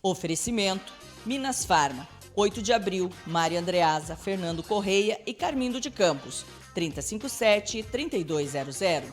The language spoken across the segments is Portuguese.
Oferecimento Minas Farma, 8 de abril, Mária Andreasa, Fernando Correia e Carmindo de Campos, 3057-3200.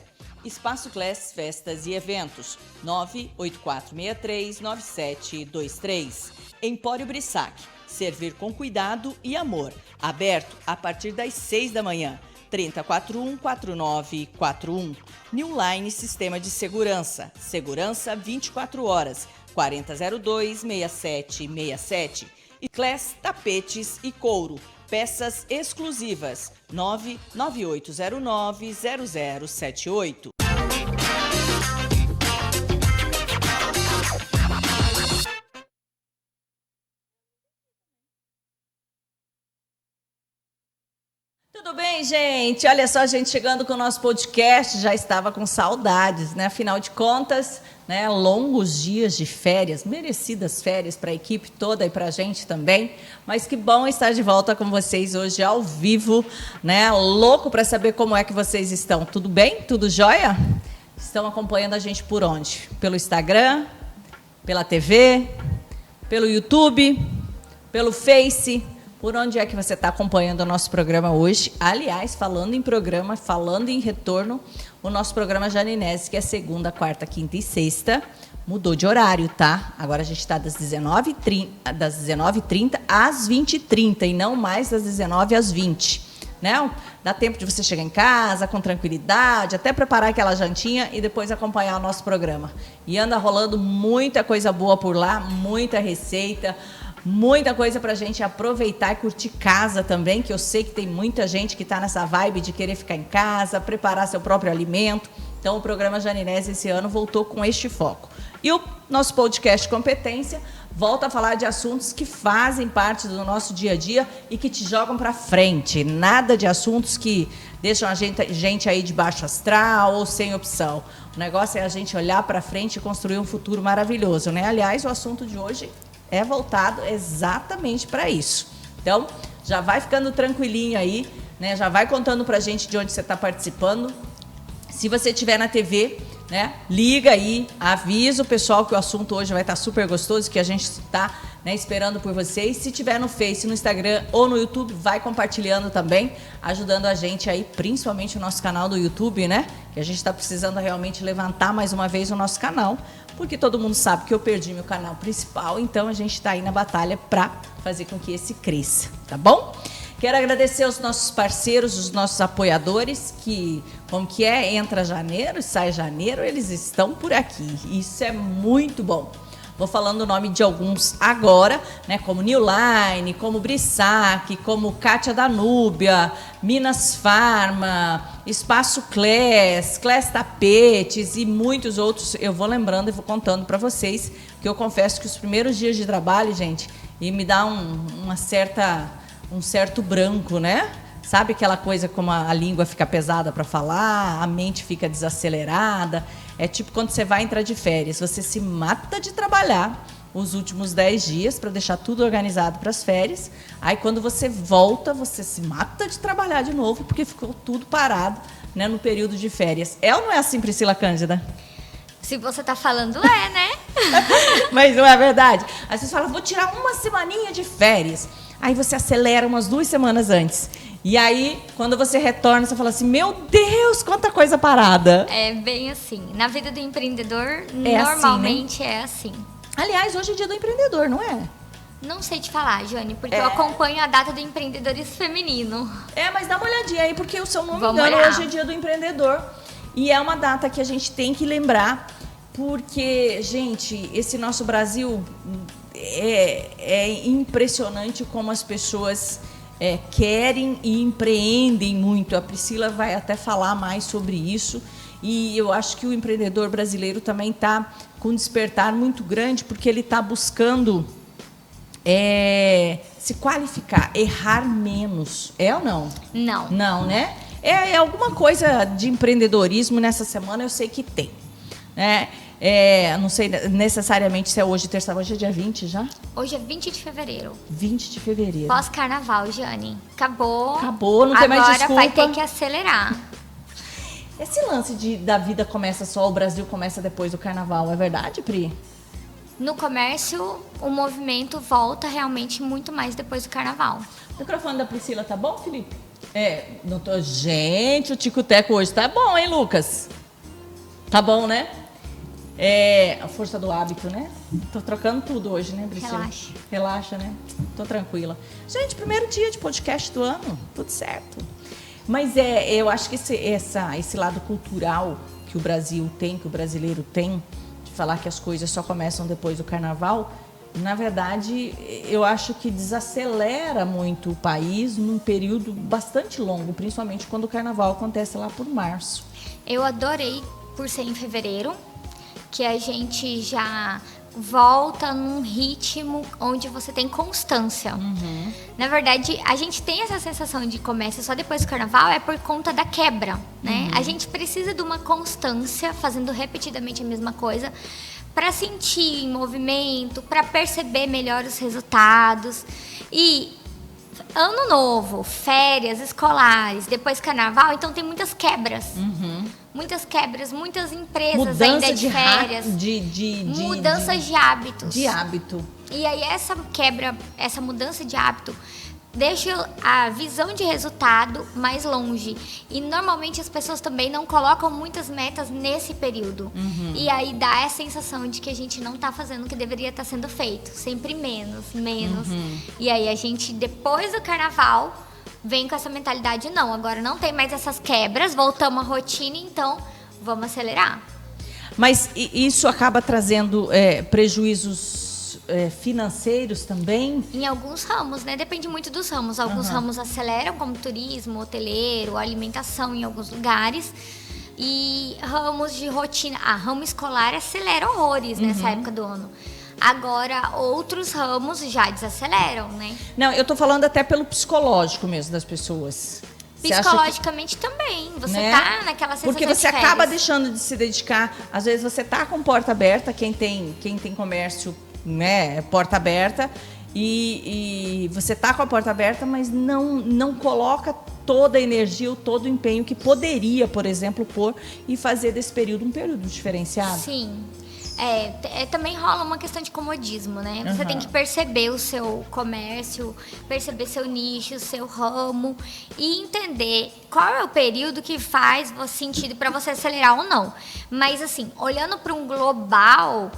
Espaço Class Festas e Eventos, 984639723. Empório Brissac, servir com cuidado e amor. Aberto a partir das 6 da manhã. 3041-4941. New Line Sistema de Segurança. Segurança 24 horas. 4002-6767. E Class Tapetes e Couro. Peças exclusivas. 99809-0078. Tudo bem, gente? Olha só, a gente chegando com o nosso podcast, já estava com saudades, né? Afinal de contas, né, longos dias de férias, merecidas férias para a equipe toda e para a gente também. Mas que bom estar de volta com vocês hoje ao vivo, né? Louco para saber como é que vocês estão. Tudo bem? Tudo jóia? Estão acompanhando a gente por onde? Pelo Instagram, pela TV, pelo YouTube, pelo Face. Por onde é que você está acompanhando o nosso programa hoje? Aliás, falando em programa, falando em retorno, o nosso programa Janinese, que é segunda, quarta, quinta e sexta, mudou de horário, tá? Agora a gente está das 19h30 às 20h30 e não mais das 19 às 20. Né? Dá tempo de você chegar em casa com tranquilidade, até preparar aquela jantinha e depois acompanhar o nosso programa. E anda rolando muita coisa boa por lá, muita receita, muita coisa para a gente aproveitar e curtir casa também, que eu sei que tem muita gente que está nessa vibe de querer ficar em casa, preparar seu próprio alimento. Então, o programa Janinese esse ano voltou com este foco. E o nosso podcast Competência volta a falar de assuntos que fazem parte do nosso dia a dia e que te jogam para frente. Nada de assuntos que deixam a gente aí de baixo astral ou sem opção. O negócio é a gente olhar para frente e construir um futuro maravilhoso, né? Aliás, o assunto de hoje é voltado exatamente para isso. Então, já vai ficando tranquilinho aí, né? Já vai contando para a gente de onde você está participando. Se você estiver na TV, né, liga aí, avisa o pessoal que o assunto hoje vai estar super gostoso, que a gente está, né, esperando por vocês. Se tiver no Face, no Instagram ou no YouTube, vai compartilhando também, ajudando a gente aí, principalmente o nosso canal do YouTube, né? Que a gente está precisando realmente levantar mais uma vez o nosso canal, porque todo mundo sabe que eu perdi meu canal principal, então a gente está aí na batalha para fazer com que esse cresça, tá bom? Quero agradecer aos nossos parceiros, os nossos apoiadores, que, como que é, entra janeiro e sai janeiro, eles estão por aqui. Isso é muito bom. Vou falando o nome de alguns agora, né, como New Line, como Brissac, como Kátia Danúbia, Minas Farma, Espaço Class, Class Tapetes e muitos outros. Eu vou lembrando e vou contando para vocês, que eu confesso que os primeiros dias de trabalho, gente, e me dá um certo branco, né? Sabe aquela coisa como a língua fica pesada para falar, a mente fica desacelerada? É tipo quando você vai entrar de férias, você se mata de trabalhar os últimos 10 dias para deixar tudo organizado para as férias. Aí quando você volta, você se mata de trabalhar de novo porque ficou tudo parado, né, no período de férias. É ou não é assim, Priscila Cândida? Se você tá falando, é, né? Mas não é verdade? Aí você fala, vou tirar uma semaninha de férias. Aí você acelera umas 2 semanas antes. E aí, quando você retorna, você fala assim, meu Deus, quanta coisa parada. É bem assim. Na vida do empreendedor, é normalmente assim, né? É assim. Aliás, hoje é dia do empreendedor, não é? Não sei te falar, Jane, porque eu acompanho a data do empreendedorismo feminino. Mas dá uma olhadinha aí, porque, se eu não me Vamos engano, olhar. hoje é dia do empreendedor. E é uma data que a gente tem que lembrar, porque, gente, esse nosso Brasil é impressionante como as pessoas querem e empreendem muito. A Priscila vai até falar mais sobre isso. E eu acho que o empreendedor brasileiro também está com um despertar muito grande, porque ele está buscando se qualificar, errar menos. É ou não? Não. Não, né? É alguma coisa de empreendedorismo nessa semana, eu sei que tem. Né? Não sei necessariamente se é hoje, terça, hoje é dia 20 já? Hoje é 20 de fevereiro. 20 de fevereiro. Pós-carnaval, Jane. Acabou. Acabou, não tem mais desculpa. Agora vai ter que acelerar. Esse lance da vida começa só, o Brasil começa depois do carnaval, é verdade, Pri? No comércio, o movimento volta realmente muito mais depois do carnaval. O microfone da Priscila tá bom, Felipe? Não tô... Gente, o tico-teco hoje tá bom, hein, Lucas? Tá bom, né? A força do hábito, né? Tô trocando tudo hoje, né, Priscila? Relaxa, né? Tô tranquila. Gente, primeiro dia de podcast do ano, tudo certo. Mas eu acho que esse lado cultural que o Brasil tem, que o brasileiro tem, de falar que as coisas só começam depois do carnaval, na verdade, eu acho que desacelera muito o país num período bastante longo, principalmente quando o carnaval acontece lá por março. Eu adorei por ser em fevereiro, que a gente já volta num ritmo onde você tem constância. Uhum. Na verdade, a gente tem essa sensação de comércio só depois do carnaval é por conta da quebra, né? A gente precisa de uma constância, fazendo repetidamente a mesma coisa, para sentir em movimento, para perceber melhor os resultados. E ano novo, férias escolares, depois carnaval, então tem muitas quebras. Muitas quebras, muitas empresas Mudança ainda de férias. Mudanças de hábitos. De hábito. E aí essa quebra, essa mudança de hábito deixa a visão de resultado mais longe. E normalmente as pessoas também não colocam muitas metas nesse período. E aí dá a sensação de que a gente não está fazendo o que deveria estar sendo feito. Sempre menos. E aí a gente, depois do carnaval, vem com essa mentalidade, não, agora não tem mais essas quebras, voltamos à rotina, então vamos acelerar. Mas isso acaba trazendo prejuízos financeiros também? Em alguns ramos, né? Depende muito dos ramos. Alguns ramos aceleram, como turismo, hoteleiro, alimentação em alguns lugares. E ramos de rotina... ramo escolar acelera horrores nessa época do ano. Agora, outros ramos já desaceleram, né? Não, eu tô falando até pelo psicológico mesmo das pessoas. Psicologicamente também. Você tá naquela sensação porque você de férias. acaba deixando de se dedicar. Às vezes você tá com porta aberta, quem tem comércio, né, porta aberta, e você tá com a porta aberta, mas não coloca toda a energia, todo o empenho que poderia, por exemplo, pôr e fazer desse período um período diferenciado. Sim. Também rola uma questão de comodismo, né? Você tem que perceber o seu comércio, perceber seu nicho, seu ramo e entender qual é o período que faz sentido para você acelerar ou não. Mas, assim, olhando para um global,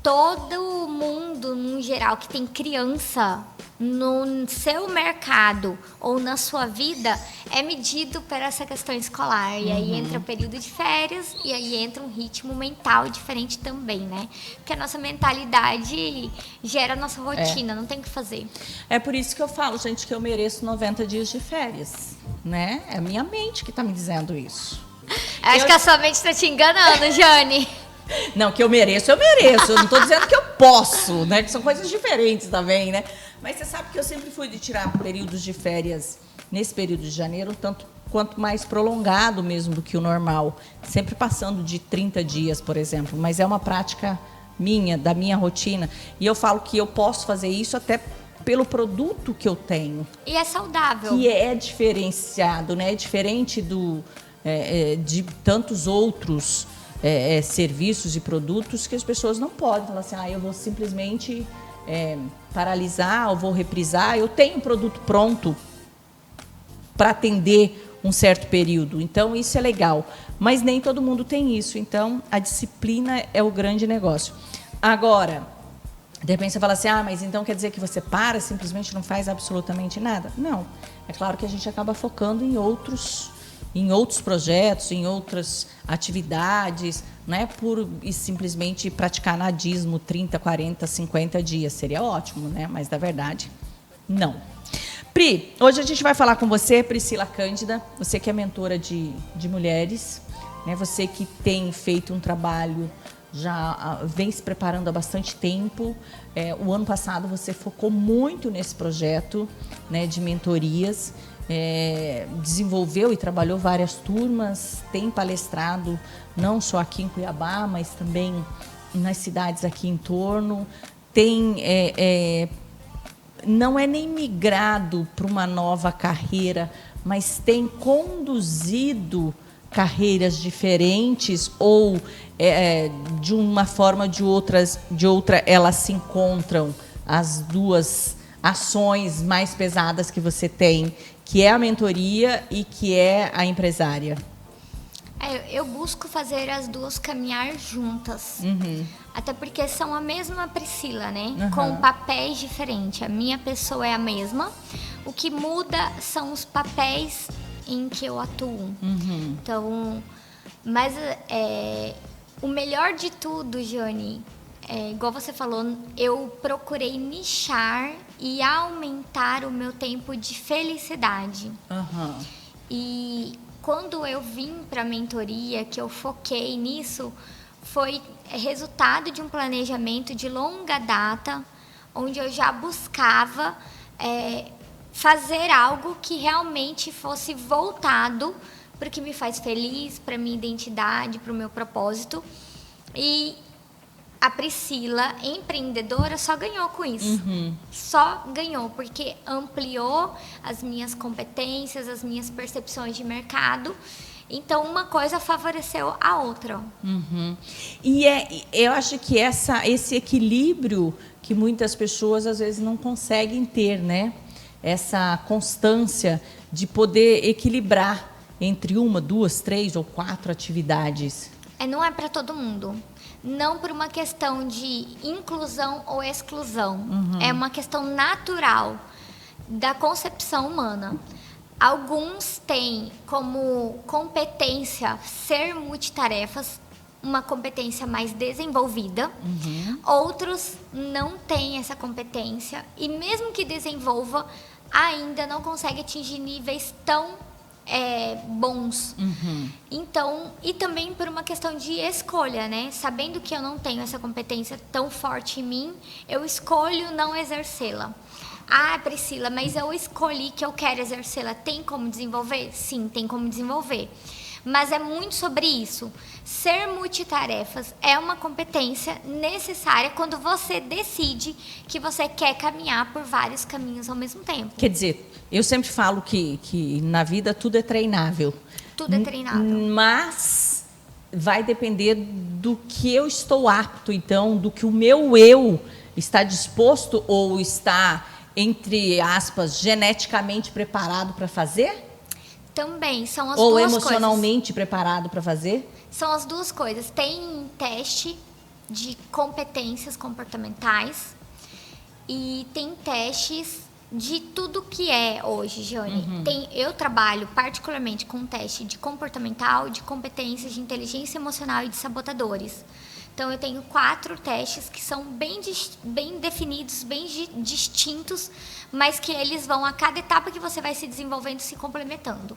todo mundo, no geral, que tem criança no seu mercado ou na sua vida é medido por essa questão escolar. E aí entra o período de férias e aí entra um ritmo mental diferente também, né? Porque a nossa mentalidade gera a nossa rotina, não tem o que fazer. É por isso que eu falo, gente, que eu mereço 90 dias de férias, né? É a minha mente que tá me dizendo isso. Acho que a sua mente está te enganando, Jane. Não, que eu mereço, eu mereço. Eu não estou dizendo que eu posso, né? Que são coisas diferentes também, né? Mas você sabe que eu sempre fui de tirar períodos de férias nesse período de janeiro, tanto quanto mais prolongado mesmo do que o normal. Sempre passando de 30 dias, por exemplo. Mas é uma prática minha, da minha rotina. E eu falo que eu posso fazer isso até pelo produto que eu tenho. E é saudável. Que é diferenciado, né? É diferente de tantos outros serviços e produtos que as pessoas não podem falar assim, eu vou simplesmente paralisar, ou vou reprisar. Eu tenho um produto pronto para atender um certo período, então isso é legal. Mas nem todo mundo tem isso, então a disciplina é o grande negócio. Agora, de repente você fala assim, mas então quer dizer que você simplesmente não faz absolutamente nada? Não, é claro que a gente acaba focando em outros projetos, em outras atividades, né, e simplesmente praticar nadismo 30, 40, 50 dias. Seria ótimo, né? Mas, na verdade, não. Pri, hoje a gente vai falar com você, Priscila Cândida, você que é mentora de mulheres, né, você que tem feito um trabalho, já vem se preparando há bastante tempo. O ano passado você focou muito nesse projeto, né, de mentorias, desenvolveu e trabalhou várias turmas, tem palestrado não só aqui em Cuiabá, mas também nas cidades aqui em torno, não é nem migrado para uma nova carreira, mas tem conduzido carreiras diferentes ou de uma forma ou de outra elas se encontram, as duas ações mais pesadas que você tem, que é a mentoria e que é a empresária? Eu busco fazer as duas caminhar juntas. Até porque são a mesma Priscila, né? Com papéis diferentes. A minha pessoa é a mesma. O que muda são os papéis em que eu atuo. Então, mas o melhor de tudo, Jane, igual você falou, eu procurei nichar e aumentar o meu tempo de felicidade. E quando eu vim para a mentoria, que eu foquei nisso, foi resultado de um planejamento de longa data, onde eu já buscava fazer algo que realmente fosse voltado para o que me faz feliz, para a minha identidade, para o meu propósito. E a Priscila, empreendedora, só ganhou com isso. Só ganhou, porque ampliou as minhas competências, as minhas percepções de mercado. Então, uma coisa favoreceu a outra. E eu acho que esse equilíbrio que muitas pessoas, às vezes, não conseguem ter, né? Essa constância de poder equilibrar entre 1, 2, 3 ou 4 atividades. Não é para todo mundo. Não por uma questão de inclusão ou exclusão. É uma questão natural da concepção humana. Alguns têm como competência ser multitarefas, uma competência mais desenvolvida. Outros não têm essa competência e mesmo que desenvolva, ainda não consegue atingir níveis tão bons. Então, e também por uma questão de escolha, né? Sabendo que eu não tenho essa competência tão forte em mim, eu escolho não exercê-la. Priscila, mas eu escolhi que eu quero exercê-la. Tem como desenvolver? Sim, tem como desenvolver. Mas é muito sobre isso. Ser multitarefas é uma competência necessária quando você decide que você quer caminhar por vários caminhos ao mesmo tempo. Quer dizer, eu sempre falo que na vida tudo é treinável. Tudo é treinável. Mas vai depender do que eu estou apto, então, do que o meu eu está disposto ou está, entre aspas, geneticamente preparado para fazer? Também, são as ou duas coisas. Ou emocionalmente preparado para fazer? São as duas coisas. Tem teste de competências comportamentais e tem testes de tudo que é hoje, Jane. Eu trabalho particularmente com teste de comportamental, de competências de inteligência emocional e de sabotadores. Então, eu tenho 4 testes que são bem definidos, bem distintos, mas que eles vão, a cada etapa que você vai se desenvolvendo, se complementando.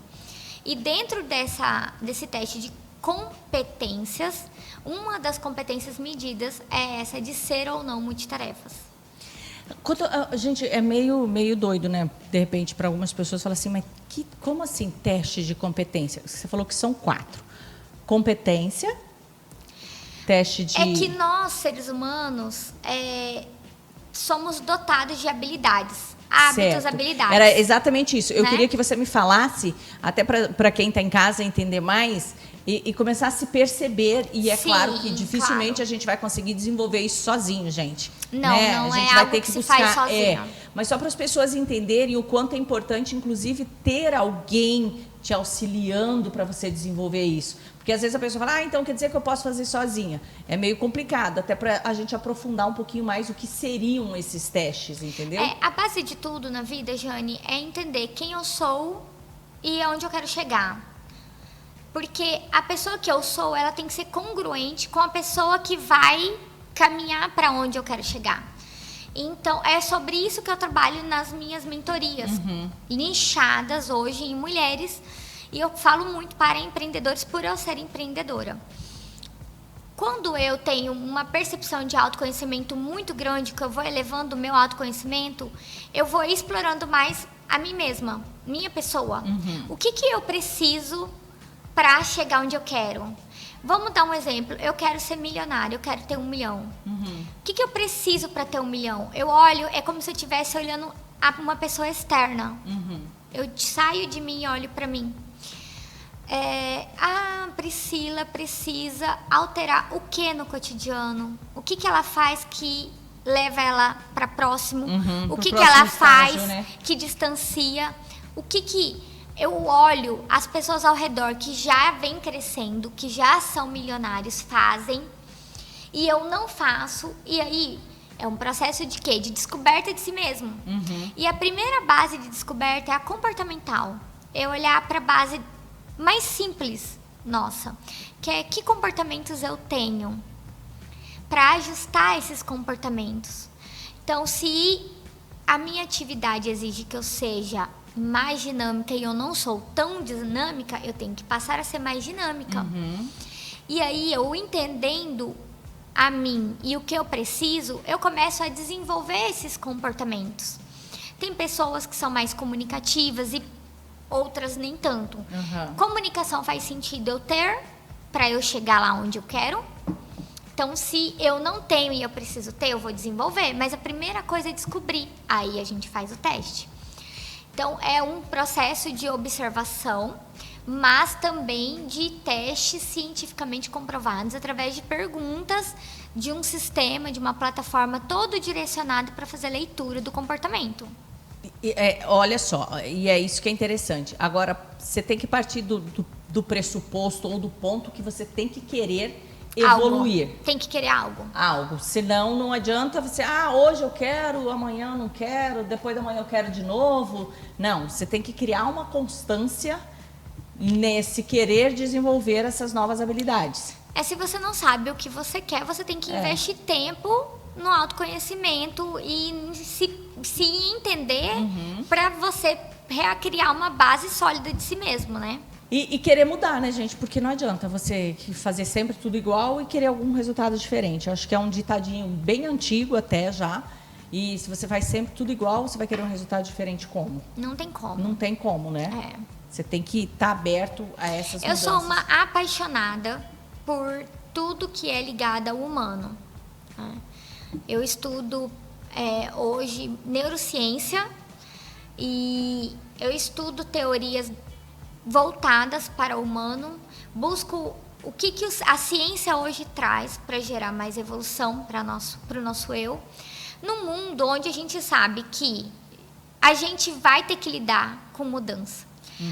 E dentro desse teste de competências, uma das competências medidas é essa de ser ou não multitarefas. Gente, é meio doido, né? De repente, para algumas pessoas, fala assim, mas como assim teste de competência? Você falou que são 4. Competência... Teste de... É que nós, seres humanos, somos dotados de habilidades, hábitos, habilidades. Era exatamente isso. Eu queria que você me falasse, até para quem está em casa entender mais, e começar a se perceber. E Sim, claro que dificilmente a gente vai conseguir desenvolver isso sozinho, gente. Não, né? não a gente é vai algo ter que se buscar, faz sozinho. Mas só para as pessoas entenderem o quanto é importante, inclusive, ter alguém te auxiliando para você desenvolver isso. Porque às vezes a pessoa fala, então quer dizer que eu posso fazer sozinha. É meio complicado, até para a gente aprofundar um pouquinho mais o que seriam esses testes, entendeu? A base de tudo na vida, Jane, é entender quem eu sou e aonde eu quero chegar. Porque a pessoa que eu sou, ela tem que ser congruente com a pessoa que vai caminhar para onde eu quero chegar. Então, é sobre isso que eu trabalho nas minhas mentorias, nichadas hoje em mulheres. E eu falo muito para empreendedores por eu ser empreendedora. Quando eu tenho uma percepção de autoconhecimento muito grande, que eu vou elevando o meu autoconhecimento, eu vou explorando mais a mim mesma, minha pessoa. O que eu preciso para chegar onde eu quero? Vamos dar um exemplo. Eu quero ser milionária, eu quero ter 1 milhão. O que eu preciso para ter 1 milhão? Eu olho, é como se eu estivesse olhando a uma pessoa externa. Eu saio de mim e olho para mim. A Priscila precisa alterar o que no cotidiano? O que ela faz que leva ela para próximo? O que ela faz estágio, né? que distancia? O que eu olho as pessoas ao redor que já vêm crescendo, que já são milionários, fazem, e eu não faço, e aí é um processo de quê? De descoberta de si mesmo. E a primeira base de descoberta é a comportamental. É olhar para a base mais simples, nossa, que é que comportamentos eu tenho para ajustar esses comportamentos. Então, se a minha atividade exige que eu seja mais dinâmica e eu não sou tão dinâmica, eu tenho que passar a ser mais dinâmica. E aí, eu entendendo a mim e o que eu preciso, eu começo a desenvolver esses comportamentos. Tem pessoas que são mais comunicativas e outras nem tanto. Comunicação faz sentido eu ter para eu chegar lá onde eu quero. Então, se eu não tenho e eu preciso ter, eu vou desenvolver. Mas a primeira coisa é descobrir. Aí a gente faz o teste. Então, é um processo de observação, mas também de testes cientificamente comprovados através de perguntas de um sistema, de uma plataforma todo direcionado para fazer leitura do comportamento. Olha só, e é isso que é interessante. Agora, você tem que partir do pressuposto ou do ponto que você tem que querer evoluir. Tem que querer algo. Senão não adianta você, hoje eu quero, amanhã não quero, depois da manhã eu quero de novo. Não, você tem que criar uma constância nesse querer desenvolver essas novas habilidades. Se você não sabe o que você quer, você tem que investir tempo no autoconhecimento e se entender para você criar uma base sólida de si mesmo, né? E querer mudar, né, gente? Porque não adianta você fazer sempre tudo igual e querer algum resultado diferente. Eu acho que é um ditadinho bem antigo até já. E se você faz sempre tudo igual, você vai querer um resultado diferente como? Não tem como. Não tem como, né? Você tem que estar aberto a essas mudanças. Eu sou uma apaixonada por tudo que é ligado ao humano. Eu estudo hoje neurociência e eu estudo teorias voltadas para o humano, busco o que a ciência hoje traz para gerar mais evolução para o nosso eu, num mundo onde a gente sabe que a gente vai ter que lidar com mudança,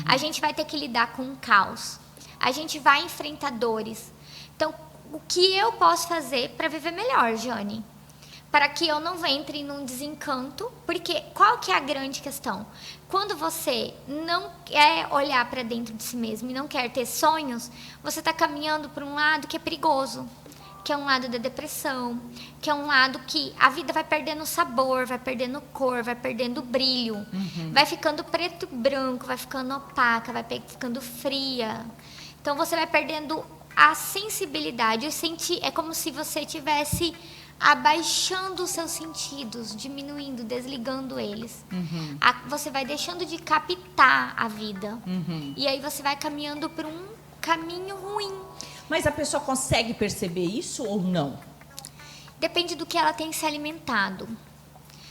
a gente vai ter que lidar com caos, a gente vai enfrentar dores. Então, o que eu posso fazer para viver melhor, Jane? Para que eu não entre num desencanto, porque qual que é a grande questão? Quando você não quer olhar para dentro de si mesmo e não quer ter sonhos, você está caminhando por um lado que é perigoso, que é um lado da depressão, que é um lado que a vida vai perdendo sabor, vai perdendo cor, vai perdendo brilho, vai ficando preto e branco, vai ficando opaca, vai ficando fria. Então você vai perdendo a sensibilidade, é como se você tivesse abaixando os seus sentidos, diminuindo, desligando eles. Você vai deixando de captar a vida. E aí você vai caminhando por um caminho ruim. Mas a pessoa consegue perceber isso ou não? Depende do que ela tem se alimentado.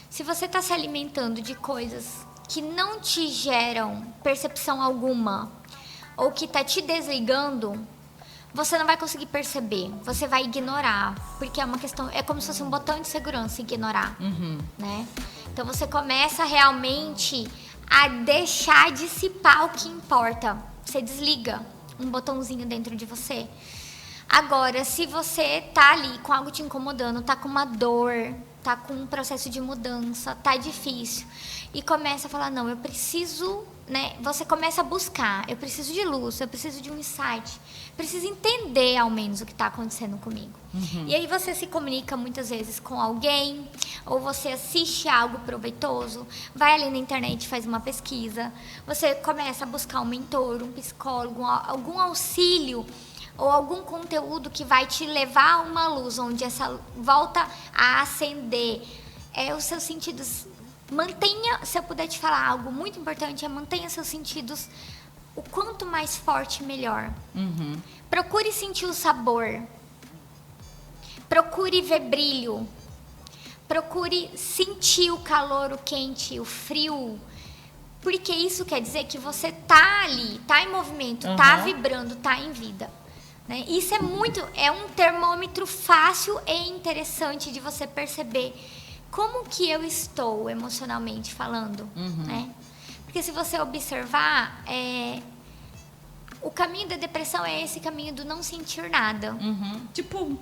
Se você está se alimentando de coisas que não te geram percepção alguma, ou que está te desligando, você não vai conseguir perceber, você vai ignorar, porque é uma questão, é como se fosse um botão de segurança, ignorar, né? Então você começa realmente a deixar dissipar o que importa, você desliga um botãozinho dentro de você. Agora, se você tá ali com algo te incomodando, tá com uma dor, tá com um processo de mudança, tá difícil, e começa a falar, não, eu preciso, né? Você começa a buscar, eu preciso de luz, eu preciso de um insight, preciso entender ao menos o que está acontecendo comigo. E aí você se comunica muitas vezes com alguém, ou você assiste algo proveitoso, vai ali na internet, faz uma pesquisa, você começa a buscar um mentor, um psicólogo, algum auxílio, ou algum conteúdo que vai te levar a uma luz, onde essa volta a acender os seus sentidos. Mantenha, se eu puder te falar algo muito importante, mantenha seus sentidos o quanto mais forte, melhor. Procure sentir o sabor. Procure ver brilho. Procure sentir o calor, o quente, o frio. Porque isso quer dizer que você tá ali, tá em movimento, tá vibrando, tá em vida. Né? Isso é um termômetro fácil e interessante de você perceber como que eu estou emocionalmente falando. Né? Porque se você observar, o caminho da depressão é esse caminho do não sentir nada. Tipo,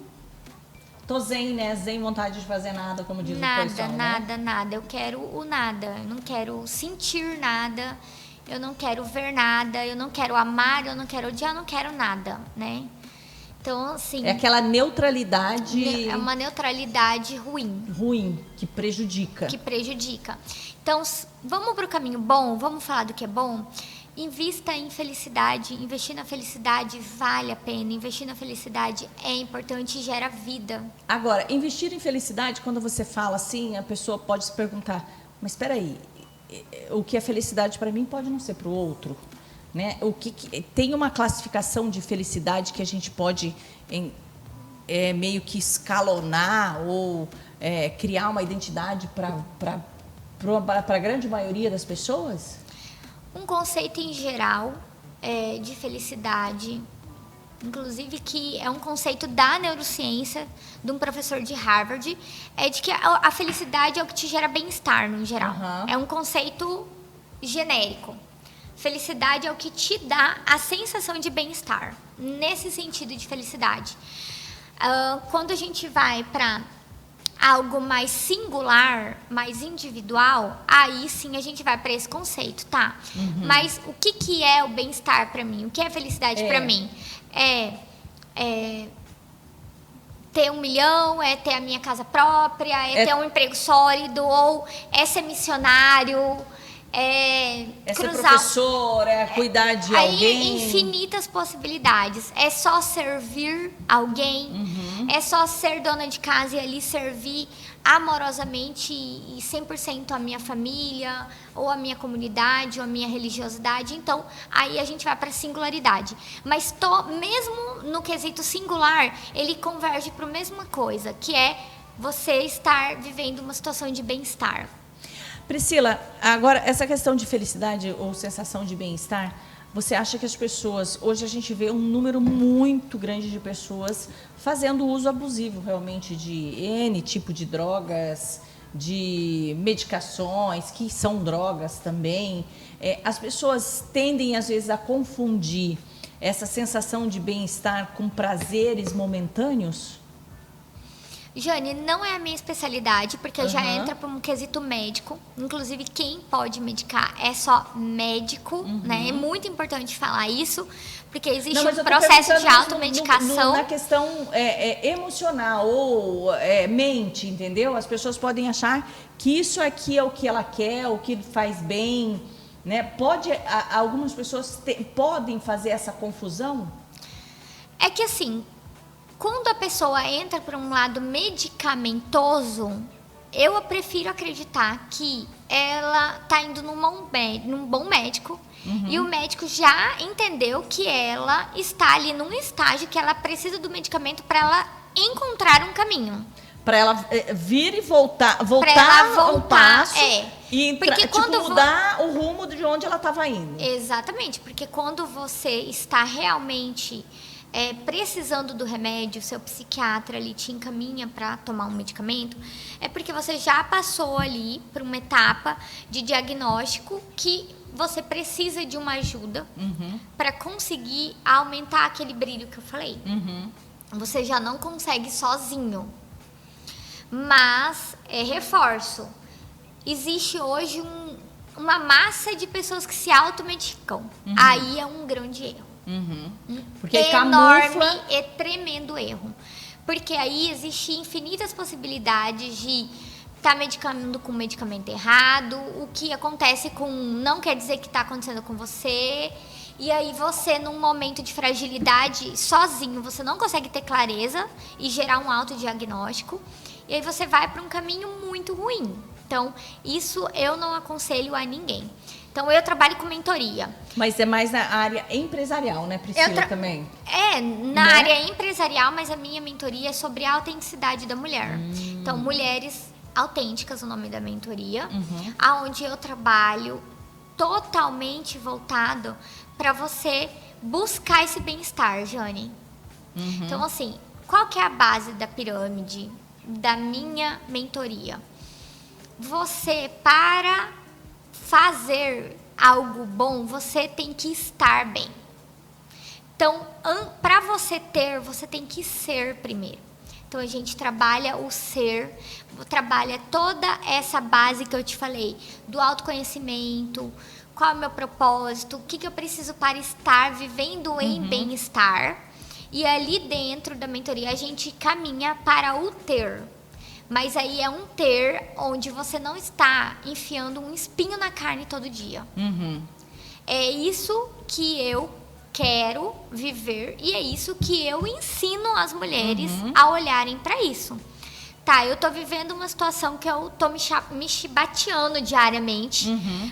tô zen, né? Zen, vontade de fazer nada, como diz o pessoal, né? Nada. Eu quero o nada. Eu não quero sentir nada. Eu não quero ver nada. Eu não quero amar. Eu não quero odiar. Eu não quero nada, né? Então, assim... É aquela neutralidade... É uma neutralidade ruim. Ruim, que prejudica. Então, vamos para o caminho bom? Vamos falar do que é bom? Invista em felicidade. Investir na felicidade vale a pena. Investir na felicidade é importante e gera vida. Agora, investir em felicidade, quando você fala assim, a pessoa pode se perguntar, mas espera aí, o que é felicidade para mim pode não ser para o outro, né? Tem uma classificação de felicidade que a gente pode meio que escalonar ou criar uma identidade para a grande maioria das pessoas? Um conceito em geral de felicidade, inclusive que é um conceito da neurociência, de um professor de Harvard, é de que a felicidade é o que te gera bem-estar, no geral. É um conceito genérico. Felicidade é o que te dá a sensação de bem-estar, nesse sentido de felicidade. Quando a gente vai para algo mais singular, mais individual, aí sim a gente vai para esse conceito, tá? Mas o que é o bem-estar para mim? O que é felicidade para mim? É ter 1 milhão, é ter a minha casa própria, é ter um emprego sólido, ou é ser missionário, é ser professor, é cuidar de alguém. Aí, infinitas possibilidades. É só servir alguém, é só ser dona de casa e ali servir amorosamente e 100% a minha família, ou a minha comunidade, ou a minha religiosidade. Então, aí a gente vai para a singularidade. Mas mesmo no quesito singular, ele converge para a mesma coisa, que é você estar vivendo uma situação de bem-estar. Priscila, agora, essa questão de felicidade ou sensação de bem-estar, você acha que as pessoas... Hoje a gente vê um número muito grande de pessoas fazendo uso abusivo, realmente, de N tipo de drogas, de medicações, que são drogas também. As pessoas tendem, às vezes, a confundir essa sensação de bem-estar com prazeres momentâneos? Jane, não é a minha especialidade, porque já entra para um quesito médico. Inclusive, quem pode medicar é só médico, né? É muito importante falar isso, porque existe um processo de automedicação. Na questão emocional ou mente, entendeu? As pessoas podem achar que isso aqui é o que ela quer, o que faz bem, né? Algumas pessoas podem fazer essa confusão? É que assim... Quando a pessoa entra para um lado medicamentoso, eu prefiro acreditar que ela está indo num bom médico e o médico já entendeu que ela está ali num estágio que ela precisa do medicamento para ela encontrar um caminho. Para ela vir e voltar ao passo e mudar o rumo de onde ela estava indo. Exatamente, porque quando você está realmente... precisando do remédio, seu psiquiatra ali te encaminha para tomar um medicamento, é porque você já passou ali por uma etapa de diagnóstico que você precisa de uma ajuda para conseguir aumentar aquele brilho que eu falei. Você já não consegue sozinho. Mas, reforço, existe hoje uma massa de pessoas que se automedicam. Aí é um grande erro. Porque enorme e tremendo erro. Porque aí existem infinitas possibilidades de estar medicando com o medicamento errado. O que acontece não quer dizer que está acontecendo com você. E aí você, num momento de fragilidade, sozinho, você não consegue ter clareza e gerar um autodiagnóstico. E aí você vai para um caminho muito ruim. Então, isso eu não aconselho a ninguém. Então, eu trabalho com mentoria. Mas é mais na área empresarial, né, Priscila, também? Na área empresarial, mas a minha mentoria é sobre a autenticidade da mulher. Então, Mulheres Autênticas, o nome da mentoria, aonde eu trabalho totalmente voltado para você buscar esse bem-estar, Jane. Então, assim, qual que é a base da pirâmide da minha mentoria? Você, para fazer algo bom, você tem que estar bem. Então, para você ter, você tem que ser primeiro. Então, a gente trabalha o ser, trabalha toda essa base que eu te falei, do autoconhecimento, qual é o meu propósito, o que eu preciso para estar vivendo em bem-estar. E ali dentro da mentoria, a gente caminha para o ter. Mas aí é um ter onde você não está enfiando um espinho na carne todo dia. É isso que eu quero viver e é isso que eu ensino as mulheres a olharem para isso. Tá, eu tô vivendo uma situação que eu tô me chibateando diariamente,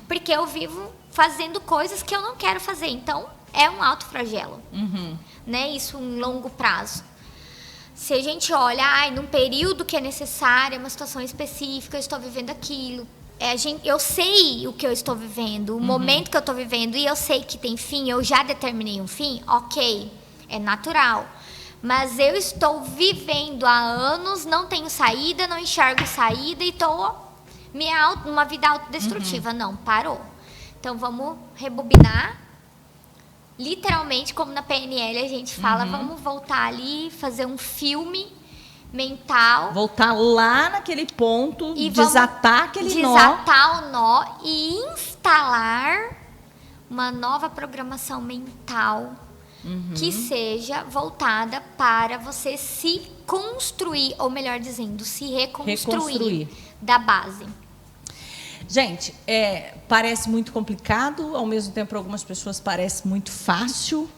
porque eu vivo fazendo coisas que eu não quero fazer. Então, é um autoflagelo, né? Isso em longo prazo. Se a gente olha, num período que é necessário, uma situação específica, eu estou vivendo aquilo. Eu sei o que eu estou vivendo, o momento que eu estou vivendo, e eu sei que tem fim, eu já determinei um fim, ok, é natural. Mas eu estou vivendo há anos, não tenho saída, não enxergo saída e estou numa vida autodestrutiva. Não, parou. Então, vamos rebobinar. Literalmente, como na PNL a gente fala, vamos voltar ali, fazer um filme mental. Voltar lá naquele ponto, e desatar aquele nó. Desatar o nó e instalar uma nova programação mental que seja voltada para você se construir, ou melhor dizendo, se reconstruir. Da base. Gente, parece muito complicado, ao mesmo tempo para algumas pessoas parece muito fácil,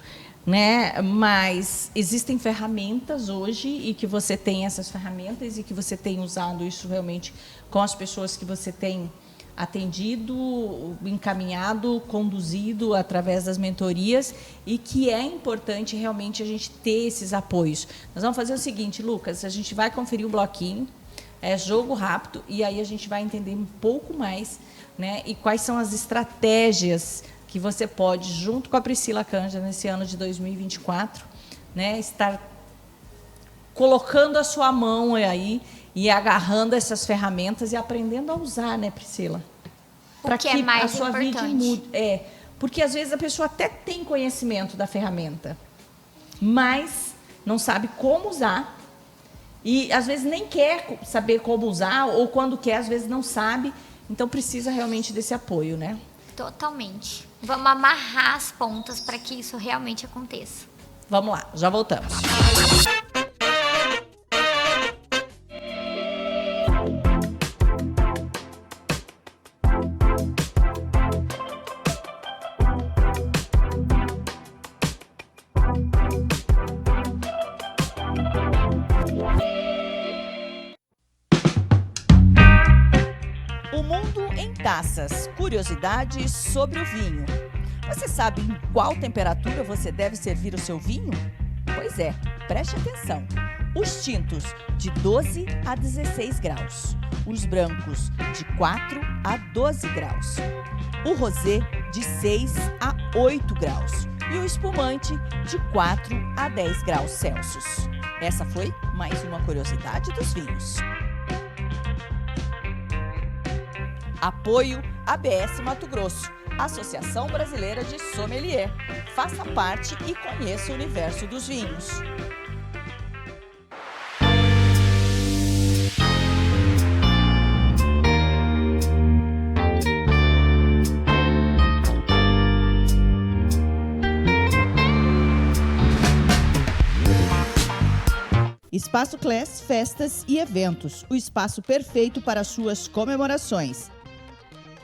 né? Mas existem ferramentas hoje e que você tem essas ferramentas e que você tem usado isso realmente com as pessoas que você tem atendido, encaminhado, conduzido através das mentorias, e que é importante realmente a gente ter esses apoios. Nós vamos fazer o seguinte, Lucas, a gente vai conferir o bloquinho, é jogo rápido, e aí a gente vai entender um pouco mais, né, e quais são as estratégias que você pode, junto com a Priscila Canja, nesse ano de 2024, né, estar colocando a sua mão aí e agarrando essas ferramentas e aprendendo a usar, né, Priscila? Para que é mais a sua importante. vida mude. Porque às vezes a pessoa até tem conhecimento da ferramenta, mas não sabe como usar. E, às vezes, nem quer saber como usar, ou quando quer, às vezes, não sabe. Então, precisa realmente desse apoio, né? Totalmente. Vamos amarrar as pontas para que isso realmente aconteça. Vamos lá, já voltamos. Taças, curiosidades sobre o vinho. Você sabe em qual temperatura você deve servir o seu vinho? Pois é, preste atenção. Os tintos de 12 a 16 graus. Os brancos de 4 a 12 graus. O rosé de 6 a 8 graus. E o espumante de 4 a 10 graus Celsius. Essa foi mais uma curiosidade dos vinhos. Apoio ABS Mato Grosso, Associação Brasileira de Sommelier. Faça parte e conheça o universo dos vinhos. Espaço Class Festas e Eventos, o espaço perfeito para suas comemorações.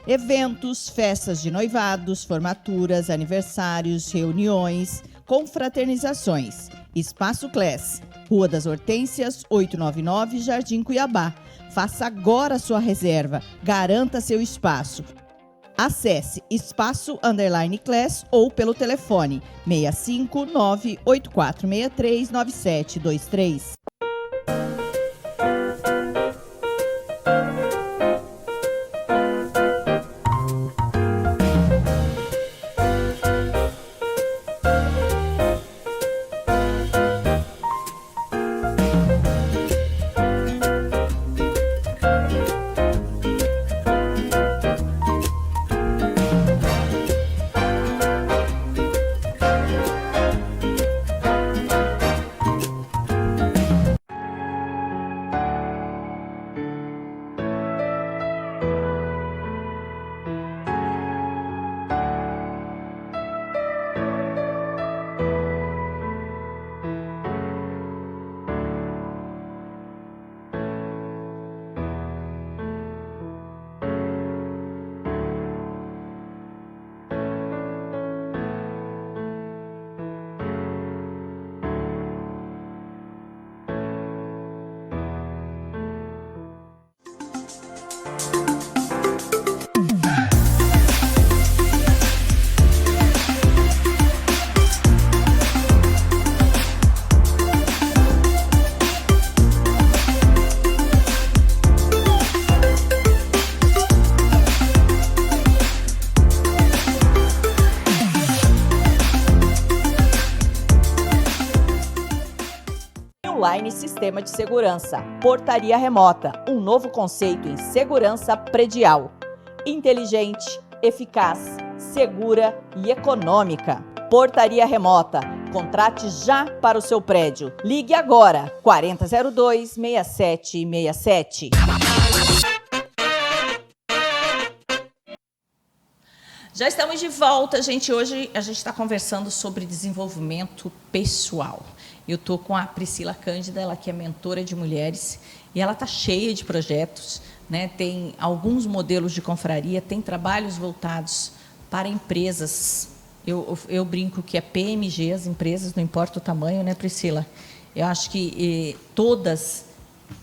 Eventos, festas de noivados, formaturas, aniversários, reuniões, confraternizações. Espaço Class, Rua das Hortênsias, 899, Jardim Cuiabá. Faça agora a sua reserva, garanta seu espaço. Acesse espaço_class ou pelo telefone 659-8463-9723. Online Sistema de Segurança. Portaria Remota, um novo conceito em segurança predial. Inteligente, eficaz, segura e econômica. Portaria Remota. Contrate já para o seu prédio. Ligue agora, 4002-6767. Já estamos de volta, gente. Hoje a gente está conversando sobre desenvolvimento pessoal. Eu estou com a Priscila Cândida, ela que é mentora de mulheres, e ela está cheia de projetos, né? Tem alguns modelos de confraria, tem trabalhos voltados para empresas. Eu brinco que é PMG, as empresas, não importa o tamanho, né, Priscila? Eu acho que todas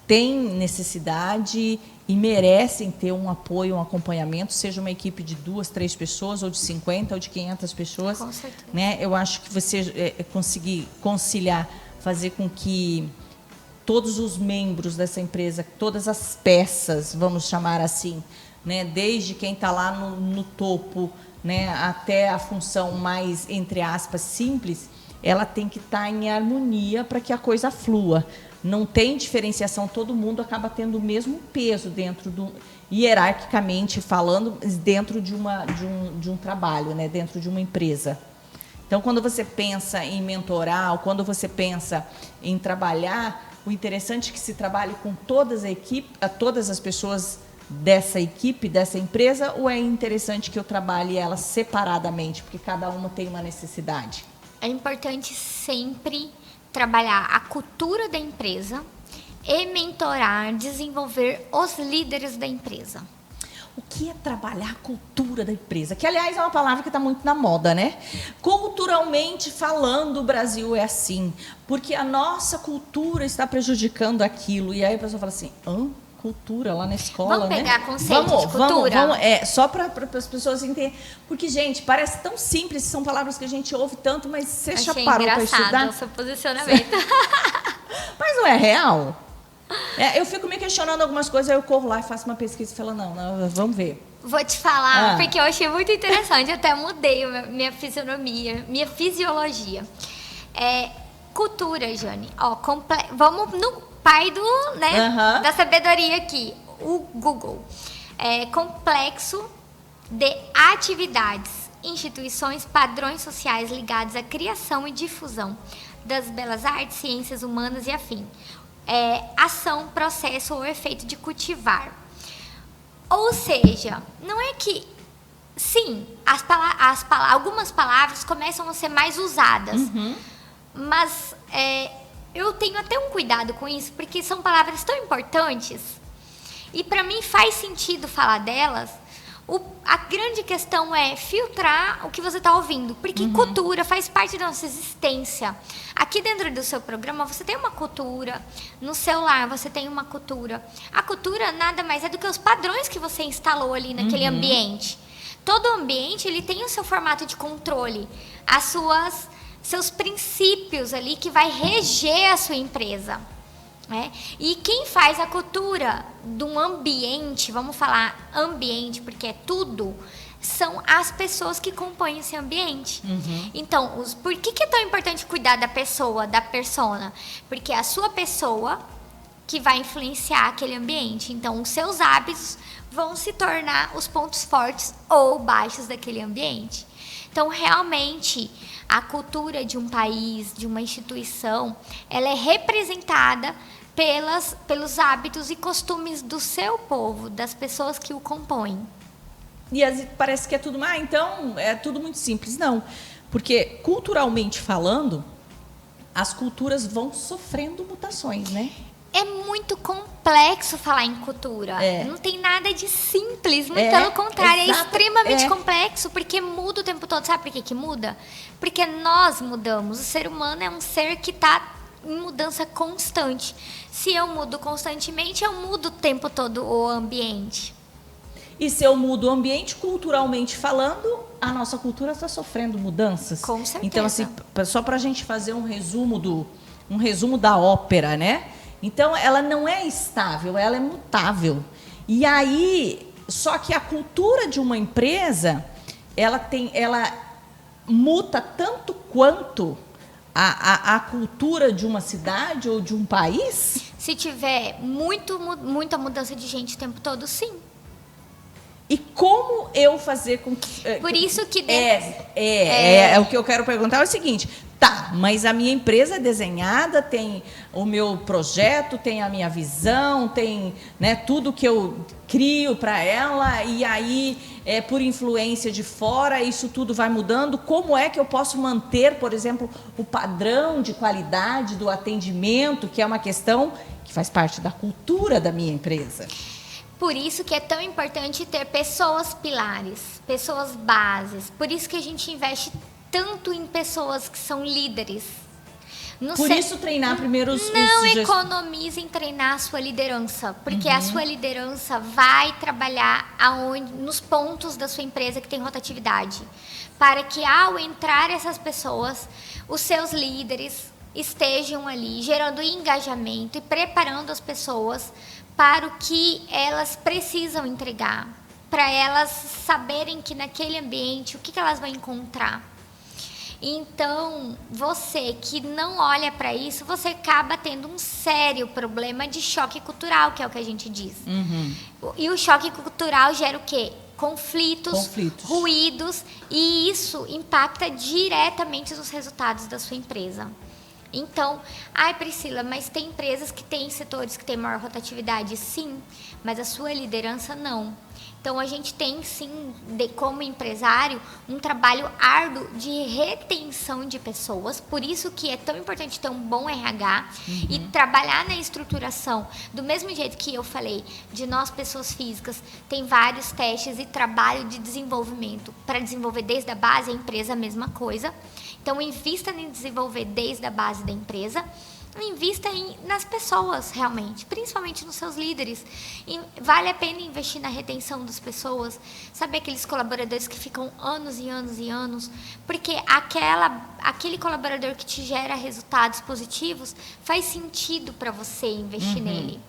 têm necessidade e merecem ter um apoio, um acompanhamento, seja uma equipe de 2, 3 pessoas, ou de 50, ou de 500 pessoas. Com certeza. Né? Eu acho que você conseguir conciliar, fazer com que todos os membros dessa empresa, todas as peças, vamos chamar assim, né? Desde quem está lá no topo, né, até a função mais, entre aspas, simples, ela tem que estar em harmonia para que a coisa flua. Não tem diferenciação, todo mundo acaba tendo o mesmo peso dentro do, hierarquicamente falando, dentro de um trabalho, né, dentro de uma empresa. Então, quando você pensa em mentorar, ou quando você pensa em trabalhar, o interessante é que se trabalhe com todas as pessoas dessa equipe, dessa empresa, ou é interessante que eu trabalhe elas separadamente, porque cada uma tem uma necessidade? É importante sempre trabalhar a cultura da empresa e mentorar, desenvolver os líderes da empresa. O que é trabalhar a cultura da empresa? Que, aliás, é uma palavra que está muito na moda, né? Culturalmente falando, o Brasil é assim, porque a nossa cultura está prejudicando aquilo. E aí a pessoa fala assim, cultura lá na escola, vamos né? Pegar conceito de cultura? Só para as pessoas entenderem. Porque, gente, parece tão simples, são palavras que a gente ouve tanto, mas você já parou para estudar? o seu posicionamento. Mas não é real? Eu fico me questionando algumas coisas, aí eu corro lá e faço uma pesquisa e falo, não, vamos ver. Vou te falar, porque eu achei muito interessante, eu até mudei minha fisionomia, minha fisiologia. Cultura, Jane. Vamos no pai da sabedoria aqui, o Google. Complexo de atividades, instituições, padrões sociais ligados à criação e difusão das belas artes, ciências humanas e afim. Ação, processo ou efeito de cultivar. Ou seja, não é que... Sim, algumas palavras começam a ser mais usadas, mas eu tenho até um cuidado com isso, porque são palavras tão importantes e para mim faz sentido falar delas. A grande questão é filtrar o que você está ouvindo, porque cultura faz parte da nossa existência. Aqui dentro do seu programa você tem uma cultura, no seu lar você tem uma cultura. A cultura nada mais é do que os padrões que você instalou ali naquele ambiente. Todo ambiente ele tem o seu formato de controle, seus princípios ali que vai reger a sua empresa. E quem faz a cultura de um ambiente, vamos falar ambiente, porque é tudo, são as pessoas que compõem esse ambiente. Então, por que é tão importante cuidar da pessoa, da persona? Porque é a sua pessoa que vai influenciar aquele ambiente. Então, os seus hábitos vão se tornar os pontos fortes ou baixos daquele ambiente. Então, realmente, a cultura de um país, de uma instituição, ela é representada pelos hábitos e costumes do seu povo, das pessoas que o compõem. E parece que é tudo... então é tudo muito simples. Não, porque culturalmente falando, as culturas vão sofrendo mutações, né? É muito complexo falar em cultura. Não tem nada de simples, muito pelo contrário, é extremamente complexo, porque muda o tempo todo. Sabe por que muda? Porque nós mudamos. O ser humano é um ser que está em mudança constante. Se eu mudo constantemente, eu mudo o tempo todo o ambiente. E se eu mudo o ambiente, culturalmente falando, a nossa cultura está sofrendo mudanças. Com certeza. Então, assim, só para a gente fazer um resumo da ópera, né? Então, ela não é estável, ela é mutável. E aí, só que a cultura de uma empresa, ela muta tanto quanto a cultura de uma cidade ou de um país? Se tiver muita mudança de gente o tempo todo, sim. E como eu fazer com que... Por isso que... o que eu quero perguntar é o seguinte, tá, mas a minha empresa é desenhada, tem o meu projeto, tem a minha visão, tem, né, tudo que eu crio para ela, e aí, por influência de fora, isso tudo vai mudando. Como é que eu posso manter, por exemplo, o padrão de qualidade do atendimento, que é uma questão que faz parte da cultura da minha empresa? Por isso que é tão importante ter pessoas pilares, pessoas bases. Por isso que a gente investe tanto em pessoas que são líderes. Por isso treinar primeiro os... Não economize em treinar a sua liderança, porque a sua liderança vai trabalhar nos pontos da sua empresa que tem rotatividade. Para que ao entrar essas pessoas, os seus líderes estejam ali gerando engajamento e preparando as pessoas para o que elas precisam entregar, para elas saberem que naquele ambiente o que elas vão encontrar. Então, você que não olha para isso, você acaba tendo um sério problema de choque cultural, que é o que a gente diz. E o choque cultural gera o quê? Conflitos, ruídos, e isso impacta diretamente nos resultados da sua empresa. Então, Priscila, mas tem empresas que têm setores que têm maior rotatividade? Sim, mas a sua liderança não. Então, a gente tem, sim, como empresário, um trabalho árduo de retenção de pessoas. Por isso que é tão importante ter um bom RH e trabalhar na estruturação. Do mesmo jeito que eu falei, de nós, pessoas físicas, tem vários testes e trabalho de desenvolvimento. Para desenvolver desde a base, a empresa, a mesma coisa. Então, invista em desenvolver desde a base da empresa, invista nas pessoas, realmente, principalmente nos seus líderes. E vale a pena investir na retenção das pessoas, saber aqueles colaboradores que ficam anos e anos e anos, porque aquele colaborador que te gera resultados positivos, faz sentido para você investir nele.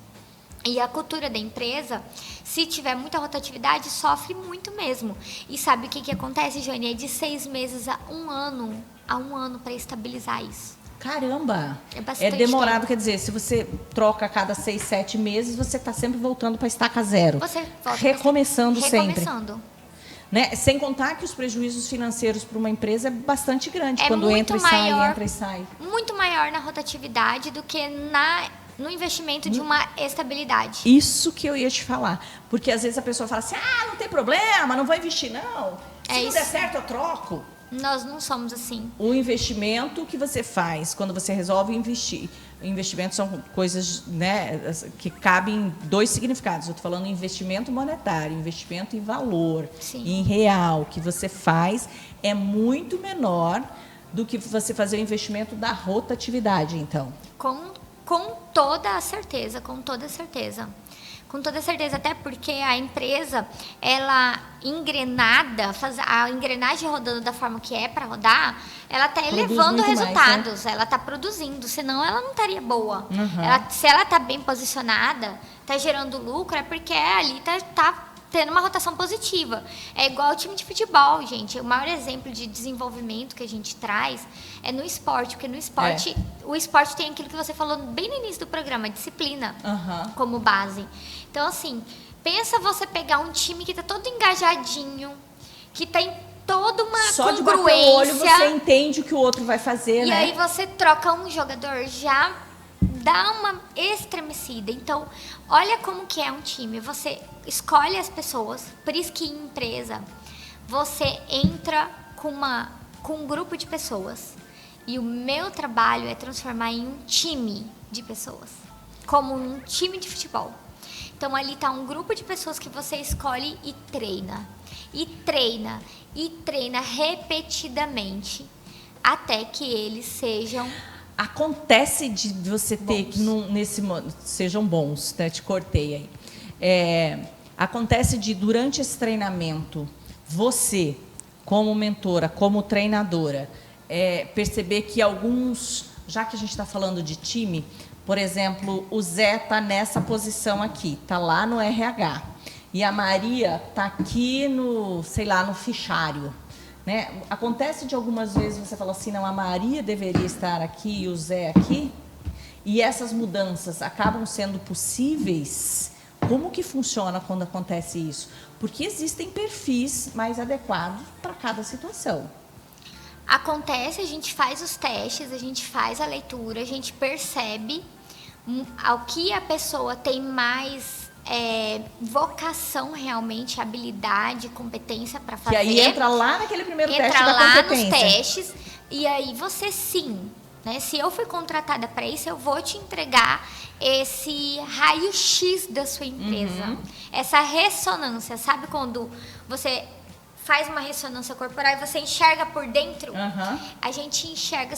E a cultura da empresa, se tiver muita rotatividade, sofre muito mesmo. E sabe o que acontece, Joane? É de 6 meses a um ano para estabilizar isso. Caramba! É bastante demorado, tempo. quer dizer, se você troca a cada 6, 7 meses, você está sempre voltando para estaca zero. Você volta recomeçando sempre. Recomeçando. Né? Sem contar que os prejuízos financeiros para uma empresa é bastante grande, quando muito entra e sai. Muito maior na rotatividade do que no investimento de uma estabilidade. Isso que eu ia te falar. Porque às vezes a pessoa fala assim, não tem problema, não vou investir não. Se não der certo, eu troco. Nós não somos assim. O investimento que você faz quando você resolve investir. Investimentos são coisas, né, que cabem em 2 significados. Eu estou falando em investimento monetário, investimento em valor, em real, que você faz é muito menor do que você fazer o investimento da rotatividade, então. Com toda a certeza, com toda certeza. Com toda certeza, até porque a empresa, ela engrenada, a engrenagem rodando da forma que é para rodar, ela está elevando resultados, mais, né? Ela está produzindo, senão ela não estaria boa. Se ela está bem posicionada, está gerando lucro, é porque ali está tendo uma rotação positiva. É igual o time de futebol, gente. O maior exemplo de desenvolvimento que a gente traz é no esporte, porque no esporte, o esporte tem aquilo que você falou bem no início do programa, disciplina como base. Então, assim, pensa você pegar um time que está todo engajadinho, que tem toda uma só congruência. De bater o olho você entende o que o outro vai fazer, e né? aí você troca um jogador, já dá uma estremecida. Então, olha como que é um time. Você escolhe as pessoas, por isso que em empresa você entra com um grupo de pessoas. E o meu trabalho é transformar em um time de pessoas, como um time de futebol. Então, ali está um grupo de pessoas que você escolhe e treina. E treina, e treina repetidamente, até que eles sejam... Acontece de você ter que sejam bons, né? Te cortei aí. Acontece de, durante esse treinamento, você, como mentora, como treinadora, perceber que alguns, já que a gente está falando de time, por exemplo, o Zé está nessa posição aqui, está lá no RH, e a Maria está aqui no, sei lá, no fichário. né? Acontece de algumas vezes você fala assim, não, a Maria deveria estar aqui e o Zé aqui, e essas mudanças acabam sendo possíveis. Como que funciona quando acontece isso? Porque existem perfis mais adequados para cada situação. Acontece, a gente faz os testes, a gente faz a leitura, a gente percebe ao que a pessoa tem mais vocação realmente, habilidade, competência para fazer. E aí entra lá naquele primeiro teste da competência. Entra lá competência. nos testes e aí você sim, né? Se eu fui contratada para isso, eu vou te entregar esse raio-x da sua empresa. Essa ressonância, sabe quando você faz uma ressonância corporal e você enxerga por dentro? A gente enxerga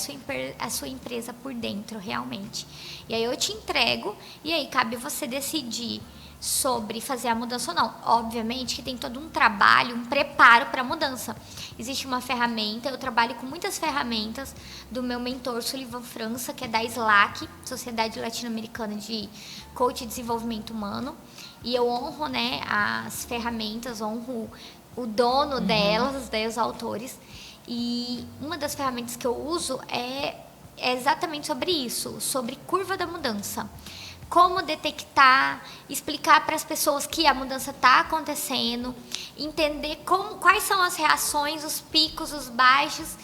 a sua empresa por dentro, realmente. E aí eu te entrego, e aí cabe você decidir sobre fazer a mudança ou não. Obviamente que tem todo um trabalho, um preparo para a mudança. Existe uma ferramenta, eu trabalho com muitas ferramentas do meu mentor Sullivan França, que é da SLAC, Sociedade Latino-Americana de Coach e Desenvolvimento Humano. E eu honro, né, as ferramentas, honro o dono delas, os autores. E uma das ferramentas que eu uso é exatamente sobre isso, sobre curva da mudança. Como detectar, explicar para as pessoas que a mudança está acontecendo, entender quais são as reações, os picos, os baixos,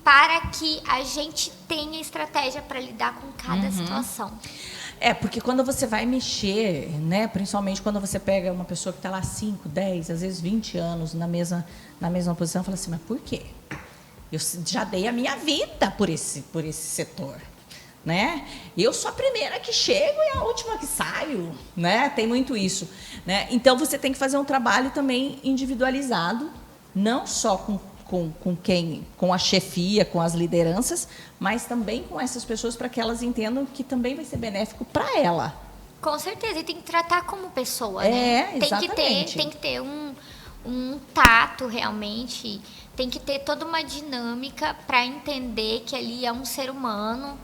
para que a gente tenha estratégia para lidar com cada situação. Porque quando você vai mexer, né, principalmente quando você pega uma pessoa que está lá 5, 10, às vezes 20 anos na mesma posição, fala assim, mas por quê? Eu já dei a minha vida por esse setor. Né? Eu sou a primeira que chego e a última que saio, né? Tem muito isso, né? Então você tem que fazer um trabalho também individualizado, não só com a chefia, com as lideranças, mas também com essas pessoas para que elas entendam que também vai ser benéfico para ela. Com certeza, e tem que tratar como pessoa, né? Exatamente. Tem que ter um tato realmente, tem que ter toda uma dinâmica para entender que ali é um ser humano,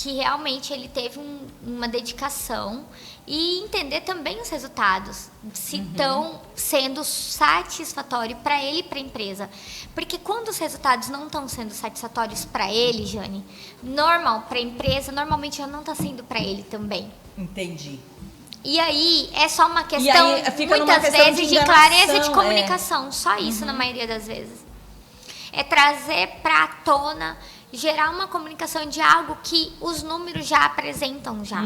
que realmente ele teve uma dedicação e entender também os resultados, se estão sendo satisfatórios para ele e para a empresa. Porque quando os resultados não estão sendo satisfatórios para ele, Jane, para a empresa, normalmente já não está sendo para ele também. Entendi. E aí é só uma questão, muitas vezes, de clareza de comunicação. Só isso, na maioria das vezes. É trazer para a tona, gerar uma comunicação de algo que os números já apresentam já.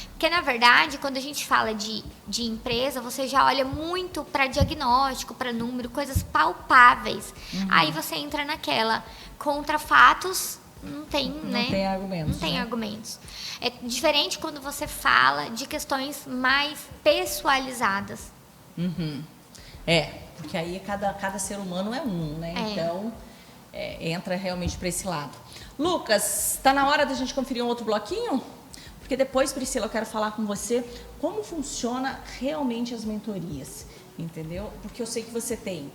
Porque, na verdade, quando a gente fala de empresa, você já olha muito para diagnóstico, para número, coisas palpáveis. Aí você entra naquela contra fatos, não tem, né? Não tem argumentos. Não tem argumentos. É diferente quando você fala de questões mais pessoalizadas. Porque aí cada ser humano é um, né? Então, entra realmente para esse lado. Lucas, está na hora da gente conferir um outro bloquinho? Porque depois, Priscila, eu quero falar com você como funciona realmente as mentorias, entendeu? Porque eu sei que você tem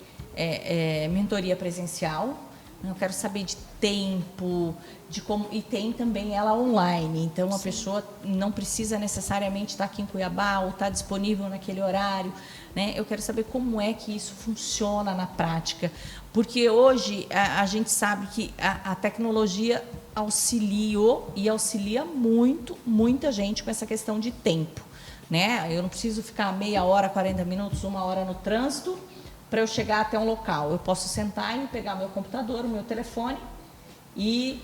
mentoria presencial, eu quero saber de tempo, de como, e tem também ela online, então a pessoa não precisa necessariamente estar aqui em Cuiabá ou estar disponível naquele horário, né? Eu quero saber como é que isso funciona na prática, porque hoje a gente sabe que a tecnologia auxiliou e auxilia muita gente com essa questão de tempo, né? Eu não preciso ficar meia hora, 40 minutos, 1 hora no trânsito para eu chegar até um local. Eu posso sentar e pegar meu computador, o meu telefone e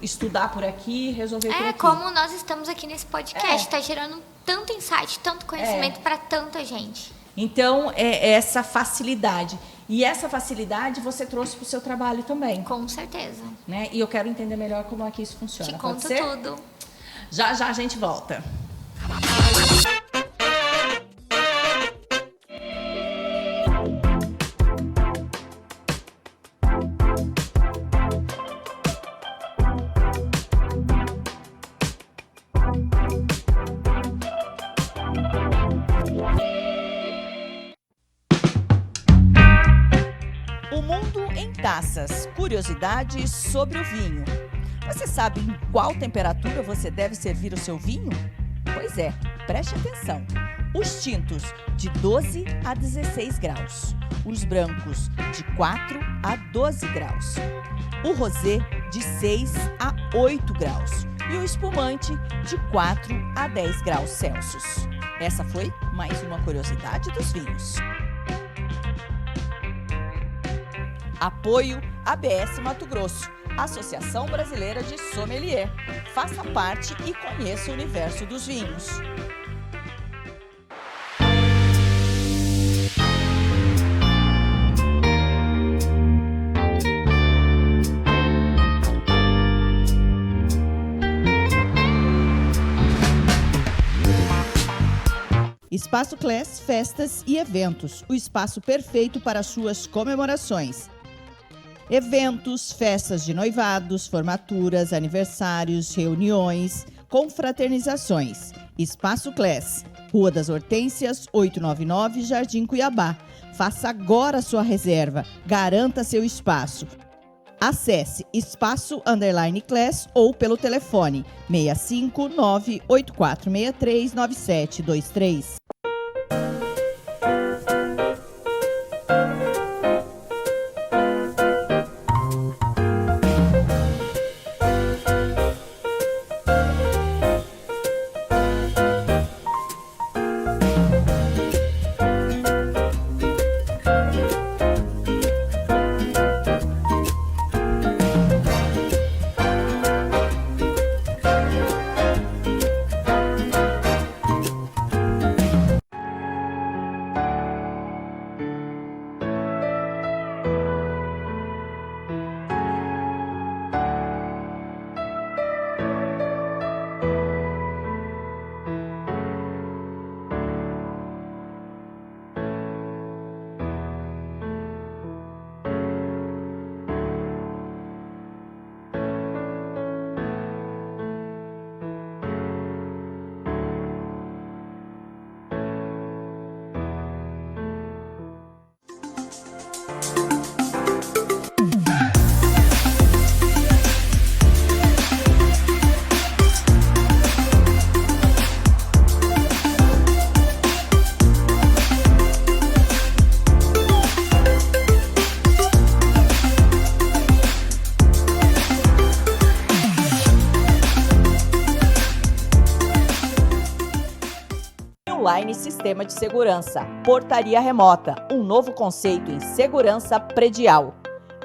estudar por aqui, resolver por aqui. Como nós estamos aqui nesse podcast, está gerando tanto insight, tanto conhecimento para tanta gente. Então, é essa facilidade. E essa facilidade você trouxe para o seu trabalho também. Com certeza. Né? E eu quero entender melhor como é que isso funciona. Te conto tudo. Já a gente volta. Taças, curiosidades sobre o vinho. Você sabe em qual temperatura você deve servir o seu vinho? Pois preste atenção. Os tintos de 12 a 16 graus, os brancos de 4 a 12 graus, o rosé de 6 a 8 graus e o espumante de 4 a 10 graus Celsius. Essa foi mais uma curiosidade dos vinhos. Apoio ABS Mato Grosso, Associação Brasileira de Sommelier. Faça parte e conheça o universo dos vinhos. Espaço Class Festas e Eventos, o espaço perfeito para suas comemorações. Eventos, festas de noivados, formaturas, aniversários, reuniões, confraternizações. Espaço Class, Rua das Hortênsias, 899, Jardim Cuiabá. Faça agora sua reserva, garanta seu espaço. Acesse espaço_class ou pelo telefone 659-8463-9723. Online Sistema de Segurança, Portaria Remota, um novo conceito em segurança predial.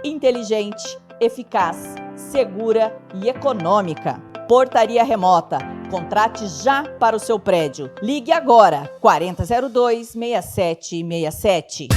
Inteligente, eficaz, segura e econômica. Portaria Remota, contrate já para o seu prédio. Ligue agora, 4002-6767.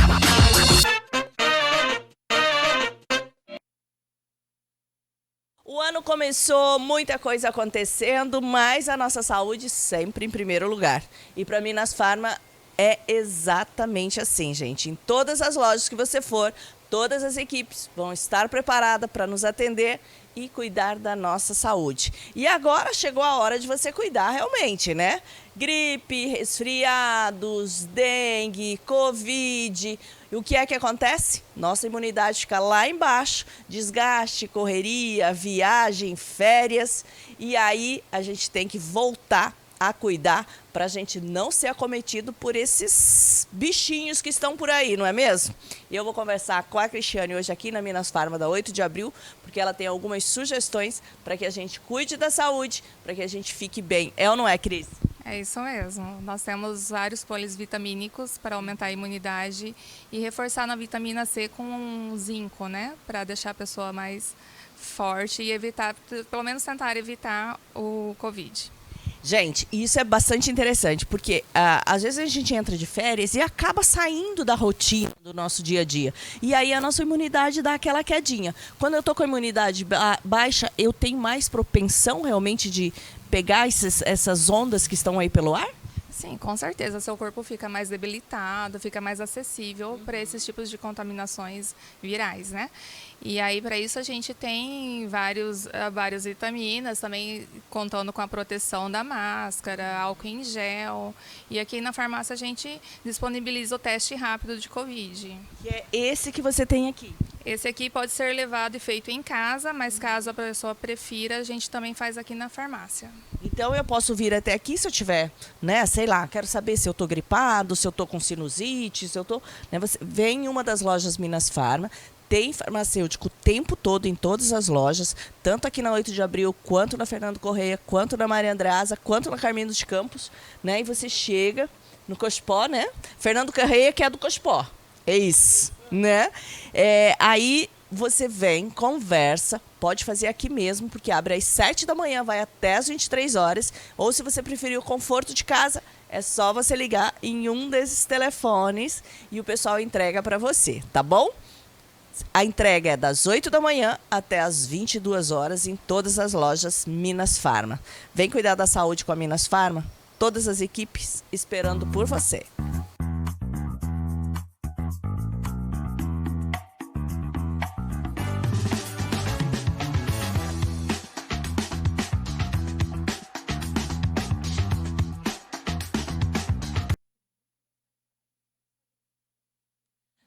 O ano começou, muita coisa acontecendo, mas a nossa saúde sempre em primeiro lugar. E para Minas Farma é exatamente assim, gente. Em todas as lojas que você for, todas as equipes vão estar preparadas para nos atender e cuidar da nossa saúde. E agora chegou a hora de você cuidar realmente, né? Gripe, resfriados, dengue, covid. E o que é que acontece? Nossa imunidade fica lá embaixo, desgaste, correria, viagem, férias. E aí a gente tem que voltar a cuidar para a gente não ser acometido por esses bichinhos que estão por aí, não é mesmo? E eu vou conversar com a Cristiane hoje aqui na Minas Farma da 8 de abril, porque ela tem algumas sugestões para que a gente cuide da saúde, para que a gente fique bem. É ou não é, Cris? É isso mesmo. Nós temos vários polivitamínicos para aumentar a imunidade e reforçar na vitamina C com zinco, né? Para deixar a pessoa mais forte e evitar, pelo menos tentar evitar o Covid. Gente, isso é bastante interessante, porque às vezes a gente entra de férias e acaba saindo da rotina do nosso dia a dia. E aí a nossa imunidade dá aquela quedinha. Quando eu tô com a imunidade baixa, eu tenho mais propensão realmente de pegar essas ondas que estão aí pelo ar? Sim, com certeza. Seu corpo fica mais debilitado, fica mais acessível para esses tipos de contaminações virais, né? E aí, para isso, a gente tem várias vitaminas, também contando com a proteção da máscara, álcool em gel. E aqui na farmácia a gente disponibiliza o teste rápido de Covid. Que é esse que você tem aqui. Esse aqui pode ser levado e feito em casa, mas caso a pessoa prefira, a gente também faz aqui na farmácia. Então eu posso vir até aqui se eu tiver, né, sei lá, quero saber se eu tô gripado, se eu tô com sinusite, se eu tô, né, você vem em uma das lojas Minas Farma, tem farmacêutico o tempo todo em todas as lojas, tanto aqui na 8 de abril, quanto na Fernando Correia, quanto na Maria Andreasa, quanto na Carmino de Campos, né? E você chega no Cospó, né? Fernando Correia, que é do Cospó. É isso, né? Aí você vem, conversa, pode fazer aqui mesmo, porque abre às 7 da manhã, vai até às 23 horas. Ou se você preferir o conforto de casa, é só você ligar em um desses telefones e o pessoal entrega para você, tá bom? A entrega é das 8 da manhã até as 22 horas em todas as lojas Minas Farma. Vem cuidar da saúde com a Minas Farma? Todas as equipes esperando por você.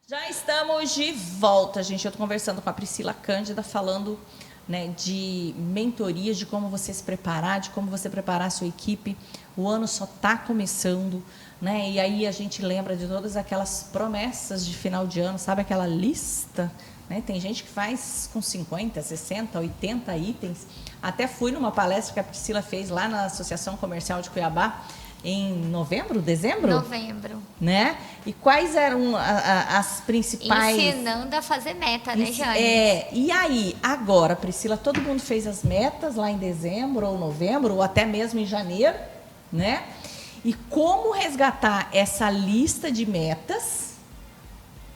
Já estamos de volta, gente. Eu estou conversando com a Priscila Cândida, falando, né, de mentorias, de como você se preparar, de como você preparar a sua equipe. O ano só está começando, né? E aí a gente lembra de todas aquelas promessas de final de ano, sabe aquela lista? Né? Tem gente que faz com 50, 60, 80 itens. Até fui numa palestra que a Priscila fez lá na Associação Comercial de Cuiabá, em novembro, dezembro? Novembro. Né? E quais eram as principais... Ensinando a fazer meta, né, Jane? E aí, agora, Priscila, todo mundo fez as metas lá em dezembro ou novembro, ou até mesmo em janeiro, né? E como resgatar essa lista de metas,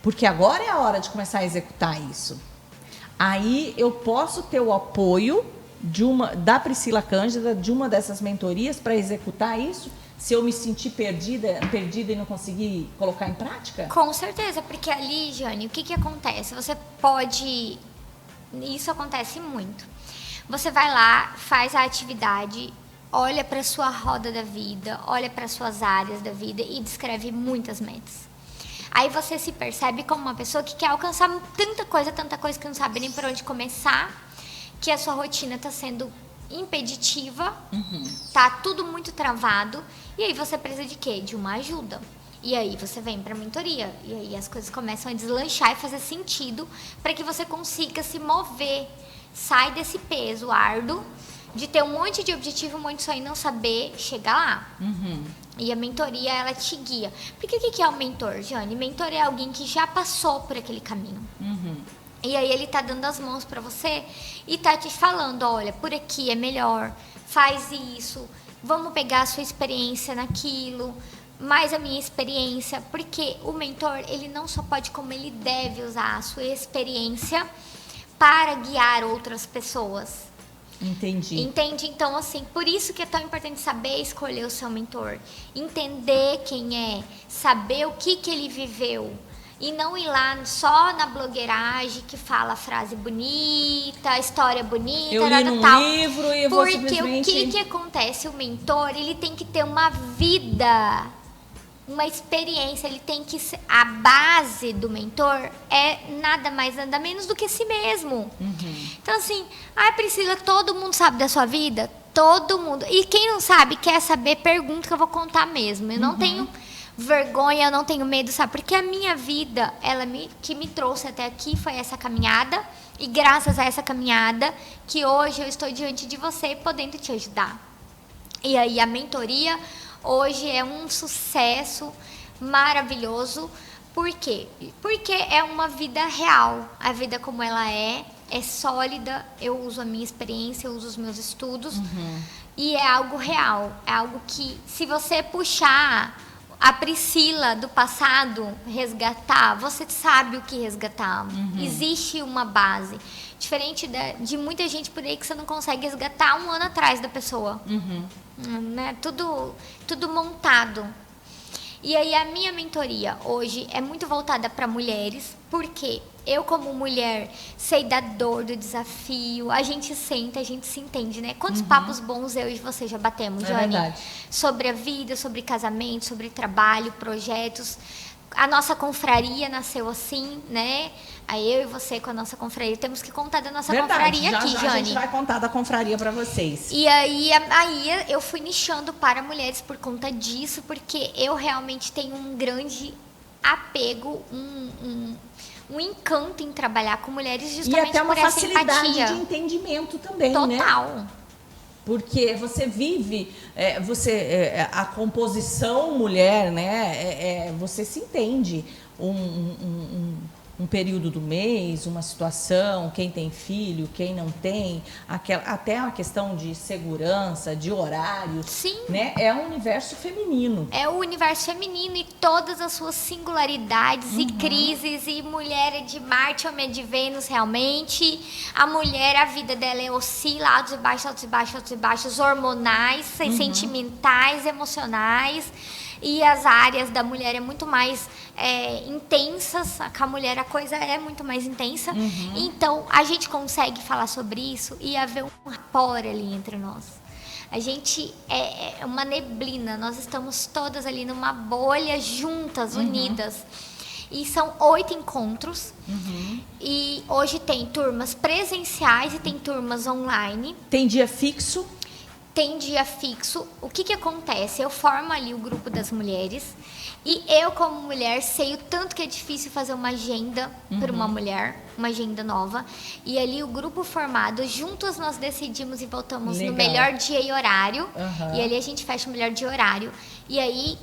porque agora é a hora de começar a executar isso. Aí eu posso ter o apoio da Priscila Cândida, de uma dessas mentorias, para executar isso? Se eu me sentir perdida e não conseguir colocar em prática? Com certeza, porque ali, Jane, o que acontece? Você pode... Isso acontece muito. Você vai lá, faz a atividade, olha para a sua roda da vida, olha para as suas áreas da vida e descreve muitas metas. Aí você se percebe como uma pessoa que quer alcançar tanta coisa que não sabe nem por onde começar, que a sua rotina está sendo impeditiva, tá tudo muito travado, e aí você precisa de quê? De uma ajuda. E aí você vem para a mentoria, e aí as coisas começam a deslanchar e fazer sentido para que você consiga se mover, sai desse peso árduo de ter um monte de objetivo, um monte de sonho e não saber chegar lá. E a mentoria, ela te guia. Porque o que é o mentor, Jane? Mentor é alguém que já passou por aquele caminho. E aí ele tá dando as mãos para você e tá te falando, olha, por aqui é melhor, faz isso, vamos pegar a sua experiência naquilo, mais a minha experiência, porque o mentor, ele não só pode, como ele deve usar a sua experiência para guiar outras pessoas. Entendi. Entende? Então, assim, por isso que é tão importante saber escolher o seu mentor, entender quem é, saber o que ele viveu. E não ir lá só na blogueiragem que fala frase bonita, história bonita, eu li num tal. livro e eu vou Porque simplesmente... o que acontece? O mentor, ele tem que ter uma vida, uma experiência, ele tem que... A base do mentor é nada mais, nada menos do que si mesmo. Então, assim, Priscila, todo mundo sabe da sua vida? Todo mundo. E quem não sabe, quer saber, pergunta que eu vou contar mesmo. Eu não tenho... vergonha, eu não tenho medo, sabe? Porque a minha vida, que me trouxe até aqui foi essa caminhada, e graças a essa caminhada que hoje eu estou diante de você podendo te ajudar. E aí a mentoria hoje é um sucesso maravilhoso. Por quê? Porque é uma vida real. A vida como ela é sólida, eu uso a minha experiência, eu uso os meus estudos, e é algo real, é algo que, se você puxar a Priscila do passado, resgatar, você sabe o que resgatar. Existe uma base. Diferente de muita gente por aí que você não consegue resgatar um ano atrás da pessoa. Né? Tudo montado. E aí a minha mentoria hoje é muito voltada para mulheres, porque eu, como mulher, sei da dor, do desafio, a gente senta, a gente se entende, né? Quantos papos bons eu e você já batemos, Jane? Verdade. Sobre a vida, sobre casamento, sobre trabalho, projetos. a nossa confraria nasceu assim, né? Aí eu e você com a nossa confraria, temos que contar da nossa confraria já, aqui, já Jane. a gente vai contar da confraria para vocês. E aí eu fui nichando para mulheres por conta disso, porque eu realmente tenho um grande apego, um encanto em trabalhar com mulheres E justamente até uma por essa facilidade empatia. de entendimento também, né? Total. Porque você vive, a composição mulher, né? Você se entende um período do mês, uma situação, quem tem filho, quem não tem, até a questão de segurança, de horários. Sim. Né? É um universo feminino. É o universo feminino e todas as suas singularidades e crises. E mulher é de Marte, homem é de Vênus, realmente. A mulher, a vida dela oscila, altos e baixos, altos e baixos, altos e baixos, hormonais, sentimentais, emocionais. E as áreas da mulher é muito mais intensas. Com a mulher a coisa é muito mais intensa. Então, a gente consegue falar sobre isso e haver um rapport ali entre nós. A gente é uma neblina, nós estamos todas ali numa bolha juntas, unidas. E são 8 encontros. E hoje tem turmas presenciais e tem turmas online. Tem dia fixo? Tem dia fixo. O que acontece? Eu formo ali o grupo das mulheres. E eu, como mulher, sei o tanto que é difícil fazer uma agenda para uma mulher, uma agenda nova. E ali o grupo formado, juntos nós decidimos e voltamos no melhor dia e horário. E ali a gente fecha o melhor dia e horário. E aí,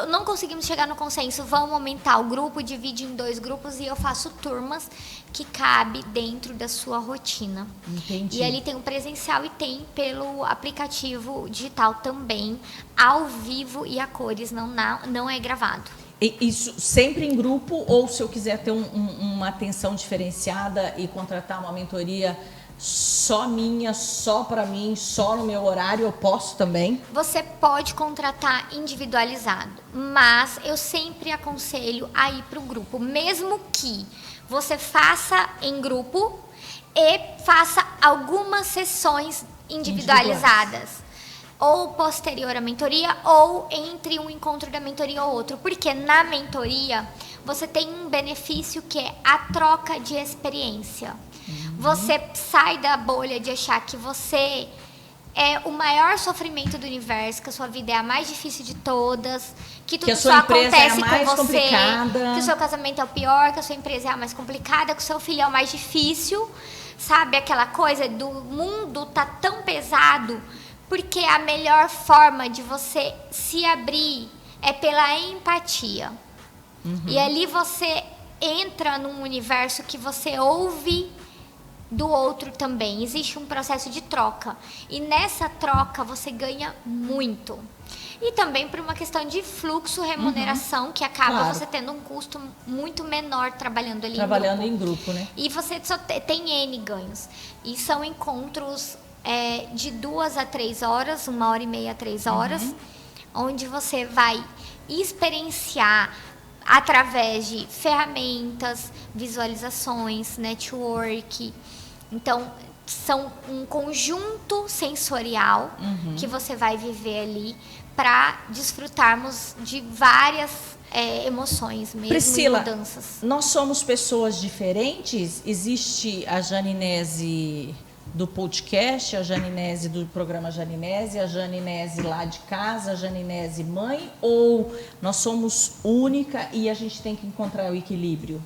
não conseguimos chegar no consenso, vamos aumentar o grupo, divide em 2 grupos e eu faço turmas que cabe dentro da sua rotina. Entendi. E ali tem o presencial e tem pelo aplicativo digital também, ao vivo e a cores, não é gravado. E isso sempre em grupo, ou se eu quiser ter uma atenção diferenciada e contratar uma mentoria só minha, só para mim, só no meu horário, eu posso também? Você pode contratar individualizado, mas eu sempre aconselho a ir para o grupo, mesmo que você faça em grupo e faça algumas sessões individualizadas. Ou posterior à mentoria, ou entre um encontro da mentoria ou outro. Porque na mentoria, você tem um benefício que é a troca de experiência. Você sai da bolha de achar que você é o maior sofrimento do universo, que a sua vida é a mais difícil de todas, que tudo só acontece com você, que o seu casamento é o pior, que a sua empresa é a mais complicada, que o seu filho é o mais difícil. Sabe aquela coisa do mundo tá tão pesado... Porque a melhor forma de você se abrir é pela empatia. E ali você entra num universo que você ouve do outro também. Existe um processo de troca. E nessa troca você ganha muito. E também por uma questão de fluxo, remuneração, que acaba você tendo um custo muito menor trabalhando ali em grupo, né? E você só tem N ganhos. E são encontros... de 2 a 3 horas, 1h30 a 3 horas, onde você vai experienciar através de ferramentas, visualizações, network. Então, são um conjunto sensorial que você vai viver ali para desfrutarmos de várias emoções mesmo. Priscila, e mudanças. Nós somos pessoas diferentes? Existe a Janinese do podcast, a Janinese do programa Janinese, a Janinese lá de casa, a Janinese mãe, ou nós somos única e a gente tem que encontrar o equilíbrio?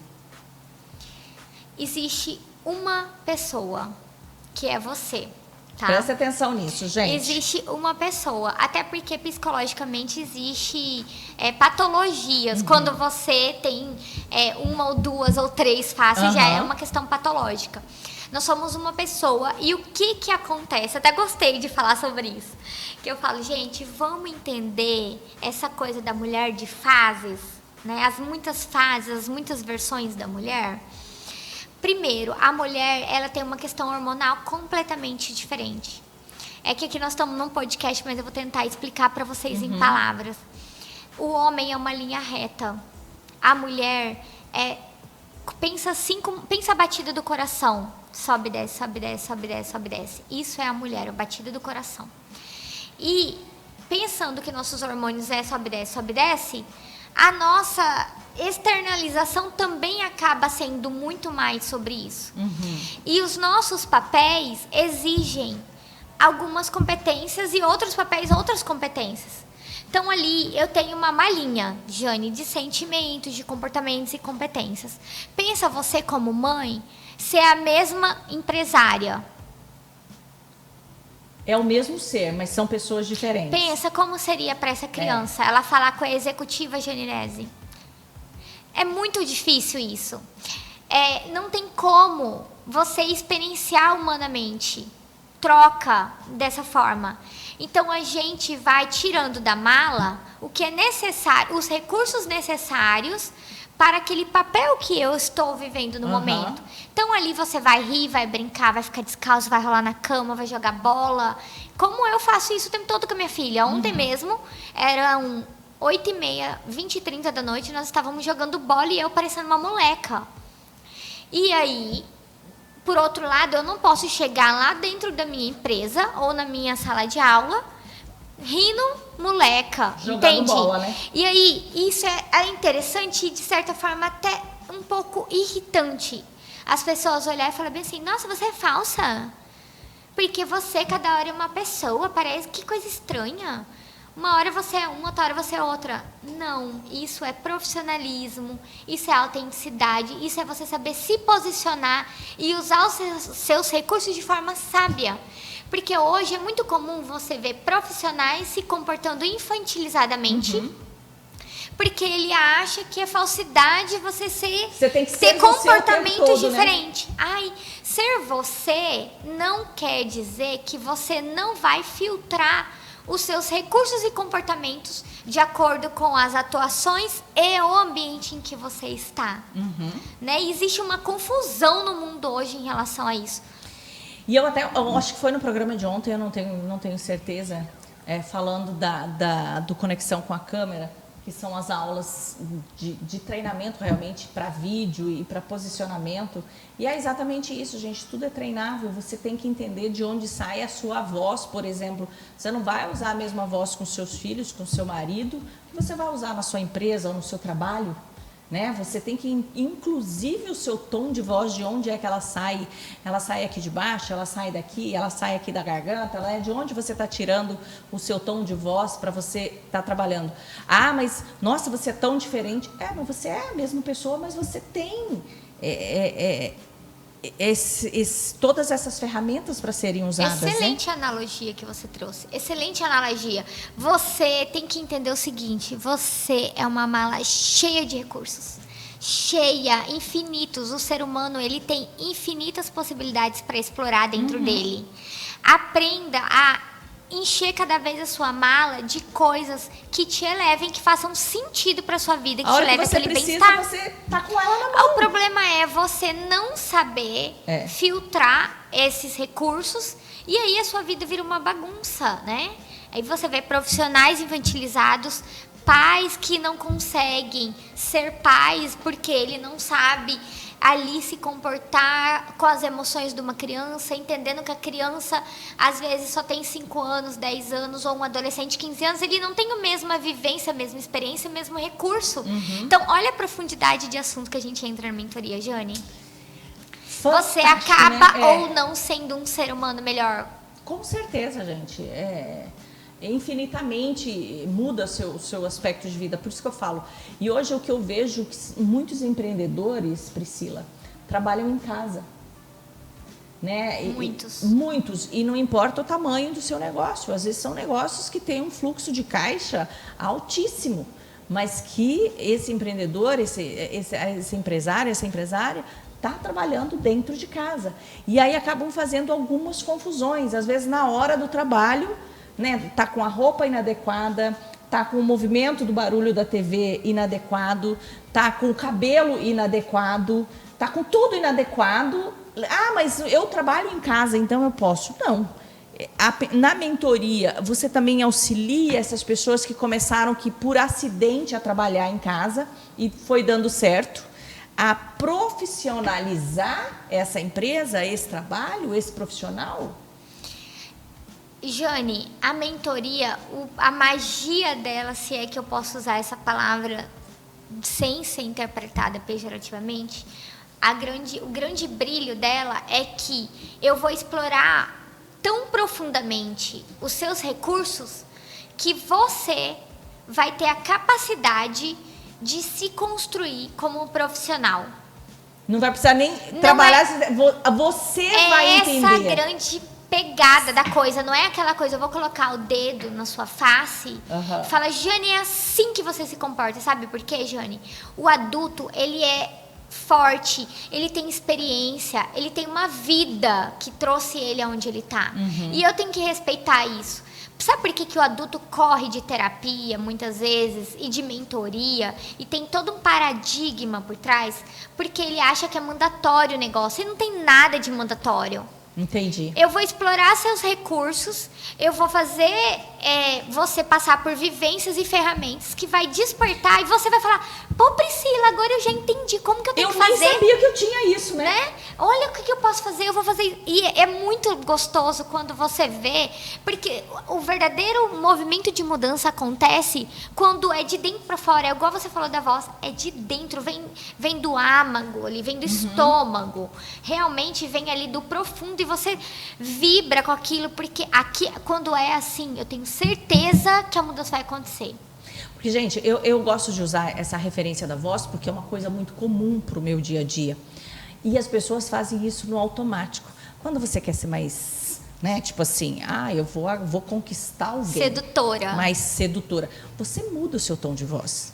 Existe uma pessoa, que é você. Tá? Presta atenção nisso, gente. Existe uma pessoa, até porque psicologicamente existe patologias. Quando você tem 1 ou 2 ou 3 faces, já é uma questão patológica. Nós somos uma pessoa. E o que acontece? Até gostei de falar sobre isso. Que eu falo, gente, vamos entender essa coisa da mulher de fases, né? As muitas fases, as muitas versões da mulher. Primeiro, a mulher, ela tem uma questão hormonal completamente diferente. É que aqui nós estamos num podcast, mas eu vou tentar explicar para vocês em palavras. O homem é uma linha reta. A mulher pensa a batida do coração. Sobe, desce, sobe, desce, sobe, desce, sobe, desce. Isso é a mulher, a batida do coração. E pensando que nossos hormônios sobe, desce, a nossa externalização também acaba sendo muito mais sobre isso. E os nossos papéis exigem algumas competências e outros papéis, outras competências. Então, ali eu tenho uma malinha, Jane, de sentimentos, de comportamentos e competências. Pensa você como mãe ser a mesma empresária. É o mesmo ser, mas são pessoas diferentes. Pensa como seria para essa criança ela falar com a executiva Janirese. É muito difícil isso. Não tem como você experienciar humanamente troca dessa forma. Então a gente vai tirando da mala o que é necessário, os recursos necessários para aquele papel que eu estou vivendo no momento. Então ali você vai rir, vai brincar, vai ficar descalço, vai rolar na cama, vai jogar bola. Como eu faço isso o tempo todo com a minha filha. Ontem mesmo, eram 8h30, 20h30 da noite, nós estávamos jogando bola e eu parecendo uma moleca. E aí, por outro lado, eu não posso chegar lá dentro da minha empresa ou na minha sala de aula rindo moleca, jogando entende? bola, né? E aí, isso é interessante e, de certa forma, até um pouco irritante. As pessoas olharem e falar bem assim, nossa, você é falsa. Porque você, cada hora é uma pessoa, parece que coisa estranha. Uma hora você é uma, outra hora você é outra. Não, isso é profissionalismo, isso é autenticidade, isso é você saber se posicionar e usar os seus recursos de forma sábia. Porque hoje é muito comum você ver profissionais se comportando infantilizadamente, porque ele acha que é falsidade você tem que ter ser comportamento você o tempo todo, diferente. Né? Ai, ser você não quer dizer que você não vai filtrar os seus recursos e comportamentos de acordo com as atuações e o ambiente em que você está. Né? E existe uma confusão no mundo hoje em relação a isso. E eu acho que foi no programa de ontem, eu não tenho certeza, falando do Conexão com a Câmera, que são as aulas de treinamento realmente para vídeo e para posicionamento. E é exatamente isso, gente, tudo é treinável, você tem que entender de onde sai a sua voz, por exemplo. Você não vai usar a mesma voz com seus filhos, com seu marido, que você vai usar na sua empresa ou no seu trabalho. Né? Você tem que, inclusive, o seu tom de voz, de onde é que ela sai aqui de baixo, ela sai daqui, ela sai aqui da garganta, ela é de onde você está tirando o seu tom de voz para você estar trabalhando. Ah, mas, nossa, você é tão diferente. Mas você é a mesma pessoa, mas você tem todas essas ferramentas para serem usadas. Excelente analogia que você trouxe. Excelente analogia. Você tem que entender o seguinte: você é uma mala cheia de recursos. Cheia, infinitos. O ser humano, ele tem infinitas possibilidades para explorar dentro dele. Aprenda a encher cada vez a sua mala de coisas que te elevem, que façam sentido para sua vida, que te levem aquele bem-estar. Você tá com ela na mão. O problema é você não saber filtrar esses recursos e aí a sua vida vira uma bagunça, né? Aí você vê profissionais infantilizados, pais que não conseguem ser pais porque ele não sabe ali se comportar com as emoções de uma criança, entendendo que a criança às vezes só tem 5 anos, 10 anos, ou um adolescente de 15 anos, ele não tem a mesma vivência, a mesma experiência, o mesmo recurso. Então, olha a profundidade de assunto que a gente entra na mentoria, Jane. Fantástico, você acaba né? ou não sendo um ser humano melhor. Com certeza, gente. Infinitamente muda seu aspecto de vida, por isso que eu falo. E hoje o que eu vejo que muitos empreendedores, Priscila, trabalham em casa, né? Muitos, e não importa o tamanho do seu negócio, às vezes são negócios que têm um fluxo de caixa altíssimo, mas que esse empreendedor, esse empresário, essa empresária está trabalhando dentro de casa, e aí acabam fazendo algumas confusões, às vezes na hora do trabalho, né, tá com a roupa inadequada, tá com o movimento do barulho da TV inadequado, tá com o cabelo inadequado, tá com tudo inadequado. Ah, mas eu trabalho em casa, então eu posso. Não. Na mentoria, você também auxilia essas pessoas que começaram por acidente a trabalhar em casa e foi dando certo, a profissionalizar essa empresa, esse trabalho, esse profissional? Jane, a mentoria, a magia dela, se é que eu posso usar essa palavra sem ser interpretada pejorativamente, o grande brilho dela é que eu vou explorar tão profundamente os seus recursos que você vai ter a capacidade de se construir como um profissional. Não vai precisar nem trabalhar, você vai entender. É essa grande pegada da coisa, não é aquela coisa, eu vou colocar o dedo na sua face e fala, Jane, é assim que você se comporta, sabe por quê, Jane? O adulto, ele é forte, ele tem experiência, ele tem uma vida que trouxe ele aonde ele tá. E eu tenho que respeitar isso. Sabe por que o adulto corre de terapia, muitas vezes, e de mentoria, e tem todo um paradigma por trás? Porque ele acha que é mandatório o negócio, e não tem nada de mandatório. Entendi. Eu vou explorar seus recursos, eu vou fazer você passar por vivências e ferramentas que vai despertar, e você vai falar, pô, Priscila, agora eu já entendi como que eu tenho que fazer. Eu nem sabia que eu tinha isso, né? Olha o que eu posso fazer, eu vou fazer. E é muito gostoso quando você vê, porque o verdadeiro movimento de mudança acontece quando é de dentro para fora. É igual você falou da voz, é de dentro, vem do âmago, ali, vem do estômago. Realmente vem ali do profundo e você vibra com aquilo, porque aqui, quando é assim, eu tenho certeza que a mudança vai acontecer. Porque, gente, eu gosto de usar essa referência da voz porque é uma coisa muito comum para o meu dia a dia. E as pessoas fazem isso no automático. Quando você quer ser mais, né, tipo assim, eu vou conquistar alguém. Sedutora. Mais sedutora. Você muda o seu tom de voz.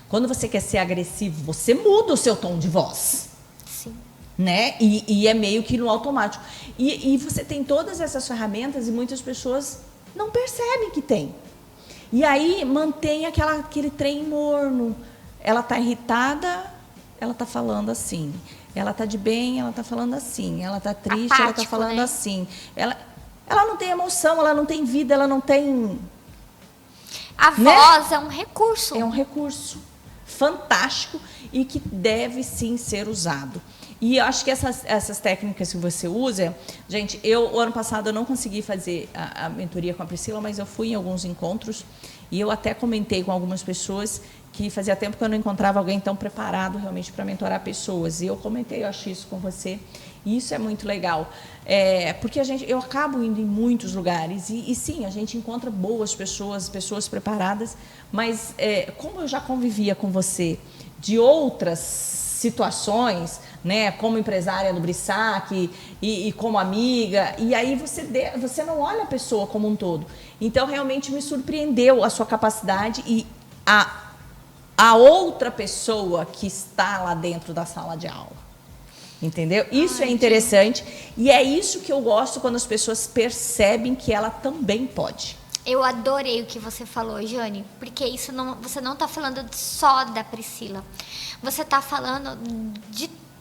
Quando você quer ser agressivo, você muda o seu tom de voz. Sim. Né? E é meio que no automático. E você tem todas essas ferramentas e muitas pessoas não percebem que tem. E aí mantém aquele trem morno. Ela está irritada, ela está falando assim. Ela está de bem, ela está falando assim. Ela está triste, ela está falando assim. Ela não tem emoção, ela não tem vida, ela não tem... A voz é um recurso. É um recurso fantástico e que deve sim ser usado. E eu acho que essas técnicas que você usa... Gente, o ano passado eu não consegui fazer a mentoria com a Priscila, mas eu fui em alguns encontros e eu até comentei com algumas pessoas que fazia tempo que eu não encontrava alguém tão preparado realmente para mentorar pessoas. E eu comentei, eu acho isso com você. E isso é muito legal. Porque eu acabo indo em muitos lugares e sim, a gente encontra boas pessoas preparadas, mas como eu já convivia com você de outras situações, né, como empresária do Brissac e como amiga, e aí você não olha a pessoa como um todo. Então, realmente me surpreendeu a sua capacidade e a outra pessoa que está lá dentro da sala de aula. Entendeu? Isso é interessante e é isso que eu gosto quando as pessoas percebem que ela também pode. Eu adorei o que você falou, Jane, porque você não está falando só da Priscila. Você está falando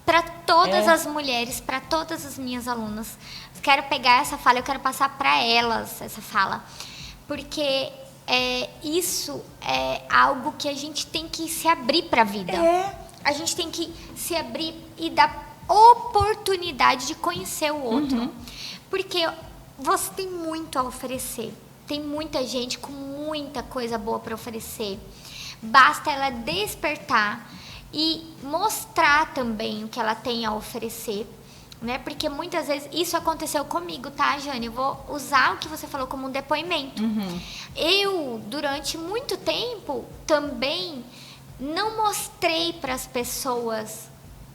para todas as mulheres, para todas as minhas alunas. Quero pegar essa fala, eu quero passar para elas essa fala. Porque isso é algo que a gente tem que se abrir para a vida. A gente tem que se abrir e dar oportunidade de conhecer o outro. Porque você tem muito a oferecer. Tem muita gente com muita coisa boa para oferecer. Basta ela despertar e mostrar também o que ela tem a oferecer, né? Porque muitas vezes isso aconteceu comigo, tá, Jane? Eu vou usar o que você falou como um depoimento. Eu, durante muito tempo, também não mostrei para as pessoas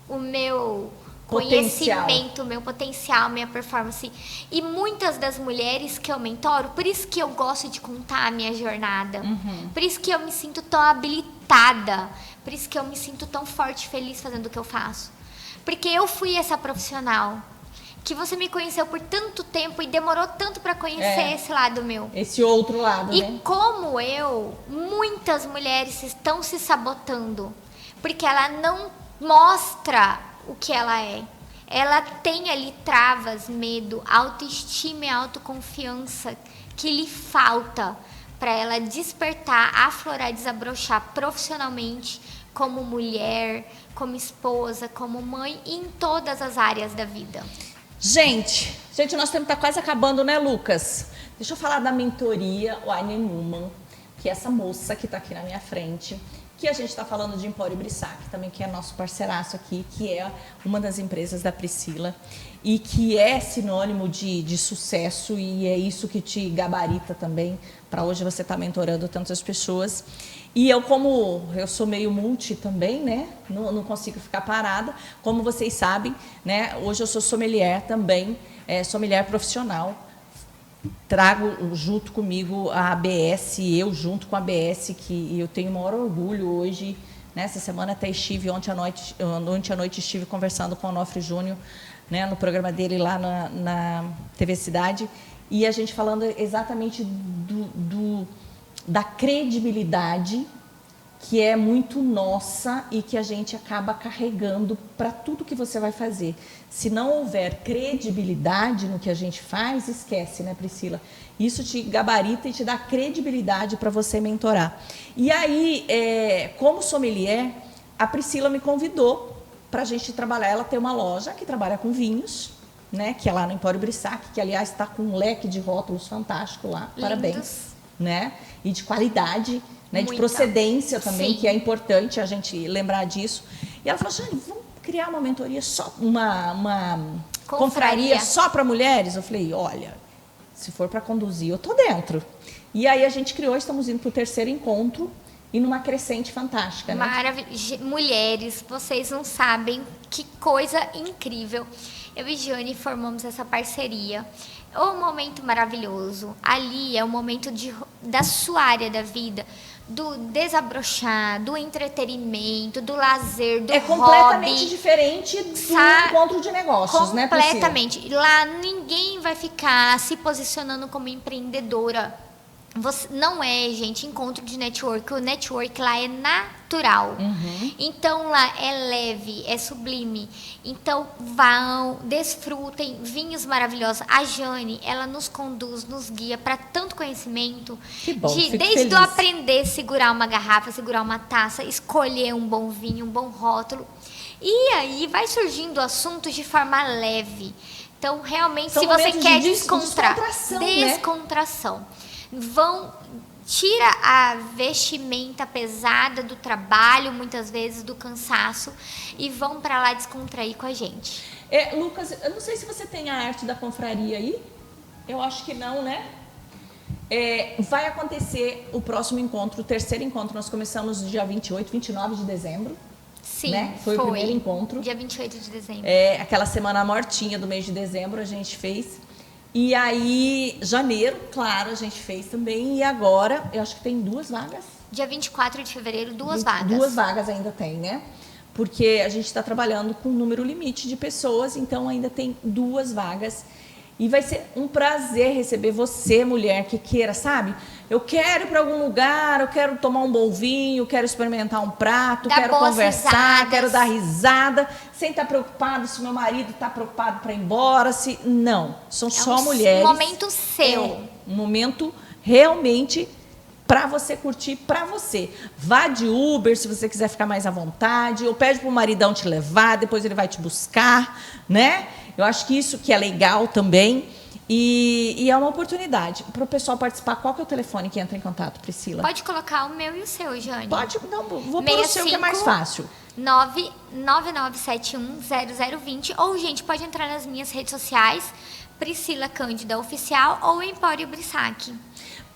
o meu conhecimento, meu potencial, minha performance. E muitas das mulheres que eu mentoro, por isso que eu gosto de contar a minha jornada, por isso que eu me sinto tão habilitada, por isso que eu me sinto tão forte e feliz fazendo o que eu faço. Porque eu fui essa profissional que você me conheceu por tanto tempo e demorou tanto para conhecer esse lado meu. Esse outro lado, e né? como muitas mulheres estão se sabotando, porque ela não mostra o que ela é. Ela tem ali travas, medo, autoestima e autoconfiança que lhe falta para ela despertar, aflorar, desabrochar profissionalmente, como mulher, como esposa, como mãe, e em todas as áreas da vida. Gente, nosso tempo está quase acabando, né, Lucas? Deixa eu falar da mentoria Wine Woman, que é essa moça que está aqui na minha frente, que a gente está falando de Empório Brissac, também que é nosso parceiraço aqui, que é uma das empresas da Priscila e que é sinônimo de sucesso, e é isso que te gabarita também para hoje você estar mentorando tantas pessoas. E eu, como eu sou meio multi também, né, não consigo ficar parada, como vocês sabem, né, hoje eu sou sommelier também, sommelier profissional. Trago junto comigo a ABS, eu junto com a ABS, que eu tenho o maior orgulho hoje. Nessa semana até estive, ontem à noite estive conversando com o Onofre Júnior, né, no programa dele lá na TV Cidade, e a gente falando exatamente da credibilidade que é muito nossa e que a gente acaba carregando para tudo que você vai fazer. Se não houver credibilidade no que a gente faz, esquece, né, Priscila? Isso te gabarita e te dá credibilidade para você mentorar. E aí, como sommelier, a Priscila me convidou para a gente trabalhar. Ela tem uma loja que trabalha com vinhos, né, que é lá no Empório Brissac, que, aliás, está com um leque de rótulos fantástico lá. Lindos. Parabéns. Né? E de qualidade, né, de procedência também, sim, que é importante a gente lembrar disso. E ela falou, Jane, vamos criar uma mentoria só, uma confraria só para mulheres? Eu falei, olha, se for para conduzir, eu tô dentro. E aí a gente criou, estamos indo para o 3º encontro e numa crescente fantástica, né? Mulheres, vocês não sabem que coisa incrível. Eu e Jane formamos essa parceria. Um momento maravilhoso. Ali é o momento da sua área da vida, do desabrochar, do entretenimento, do lazer, do hobby. É completamente diferente do encontro de negócios, né, Priscila? Completamente. Lá ninguém vai ficar se posicionando como empreendedora. Não é, gente, encontro de network. O network lá é natural. Uhum. Então, lá é leve, é sublime. Então, vão, desfrutem, vinhos maravilhosos. A Jane, ela nos conduz, nos guia para tanto conhecimento. Que bom, desde o aprender a segurar uma garrafa, segurar uma taça, escolher um bom vinho, um bom rótulo. E aí, vai surgindo assuntos de forma leve. Então, realmente, se você quer descontração. Né? Tira a vestimenta pesada do trabalho, muitas vezes do cansaço, e vão para lá descontrair com a gente. Lucas, eu não sei se você tem a arte da confraria aí. Eu acho que não, né? Vai acontecer o próximo encontro, o 3º encontro. Nós começamos no dia 28, 29 de dezembro. Sim, né? Foi o primeiro encontro. Dia 28 de dezembro. Aquela semana mortinha do mês de dezembro a gente fez. E aí, janeiro, claro, a gente fez também. E agora, eu acho que tem 2 vagas. Dia 24 de fevereiro, 2 vagas. 2 vagas ainda tem, né? Porque a gente está trabalhando com um número limite de pessoas, então ainda tem 2 vagas. E vai ser um prazer receber você, mulher, que queira, sabe? Eu quero ir para algum lugar, eu quero tomar um bom vinho, quero experimentar um prato, quero conversar, risadas. Quero dar risada, sem estar preocupado se meu marido está preocupado para ir embora. Não, são só mulheres. Um momento seu. Um momento realmente para você curtir, para você. Vá de Uber se você quiser ficar mais à vontade, ou pede para o maridão te levar, depois ele vai te buscar, né? Eu acho que isso que é legal também. E é uma oportunidade para o pessoal participar. Qual que é o telefone que entra em contato, Priscila? Pode colocar o meu e o seu, Jane. Pode, não, vou pôr o seu que é mais fácil. 999710020. Ou, gente, pode entrar nas minhas redes sociais, Priscila Cândida Oficial ou Empório Brissac.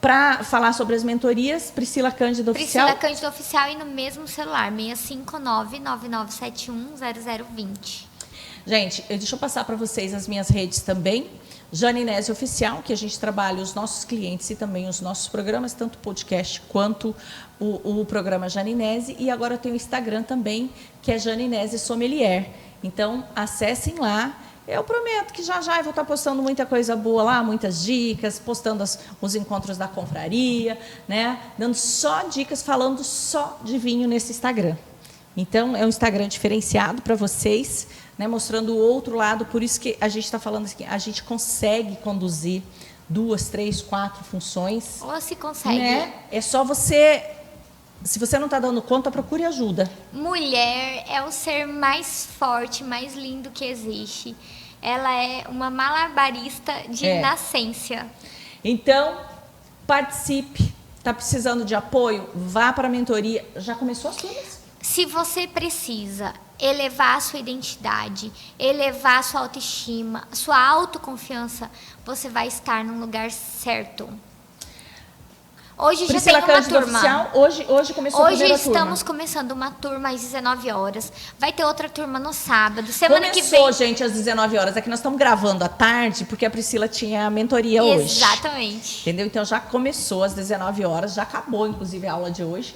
Para falar sobre as mentorias, Priscila Cândida Oficial. Priscila Cândida Oficial e no mesmo celular, 659-9971-0020. Gente, deixa eu passar para vocês as minhas redes também. Jane Inese Oficial, que a gente trabalha os nossos clientes e também os nossos programas, tanto o podcast quanto o programa Jane Inese. E agora eu tenho o Instagram também, que é Jane Inese Sommelier. Então, acessem lá. Eu prometo que já eu vou estar postando muita coisa boa lá, muitas dicas, postando os encontros da confraria, né? Dando só dicas, falando só de vinho nesse Instagram. Então, é um Instagram diferenciado para vocês, né? Mostrando o outro lado. Por isso que a gente está falando assim, a gente consegue conduzir 2, 3, 4 funções. Ou se consegue. Né? É só você... Se você não está dando conta, procure ajuda. Mulher é o ser mais forte, mais lindo que existe. ela é uma malabarista de nascença. Então, participe. Está precisando de apoio? Vá para a mentoria. Já começou as turmas? Se você precisa elevar a sua identidade, elevar a sua autoestima, a sua autoconfiança, você vai estar no lugar certo. Hoje Priscila já tem uma Cândida turma. Oficial, hoje começou a Hoje primeira turma. estamos começando uma turma às 19 horas. Vai ter outra turma no sábado. Semana que Começou, vem. gente, às 19 horas. É que nós estamos gravando à tarde, porque a Priscila tinha a mentoria hoje. Exatamente. Entendeu? Então já começou às 19 horas, já acabou, inclusive, a aula de hoje.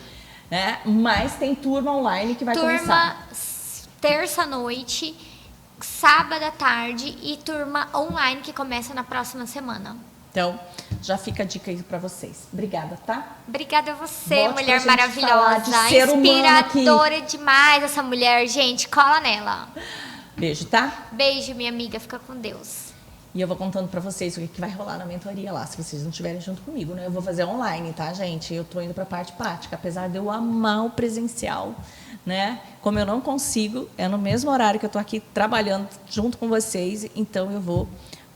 Né? Mas tem turma online que vai começar. Turma terça-noite, sábado à tarde e turma online que começa na próxima semana. Então, já fica a dica aí pra vocês. Obrigada, tá? Obrigada a você, Volte mulher pra gente falar de maravilhosa. ser humano aqui. Inspiradora demais essa mulher, gente. Cola nela. Beijo, tá? Beijo, minha amiga. Fica com Deus. E eu vou contando pra vocês o que vai rolar na mentoria lá, se vocês não estiverem junto comigo, né? Eu vou fazer online, tá, gente? Eu tô indo pra parte prática, apesar de eu amar o presencial, né? Como eu não consigo, é no mesmo horário que eu tô aqui trabalhando junto com vocês, então eu vou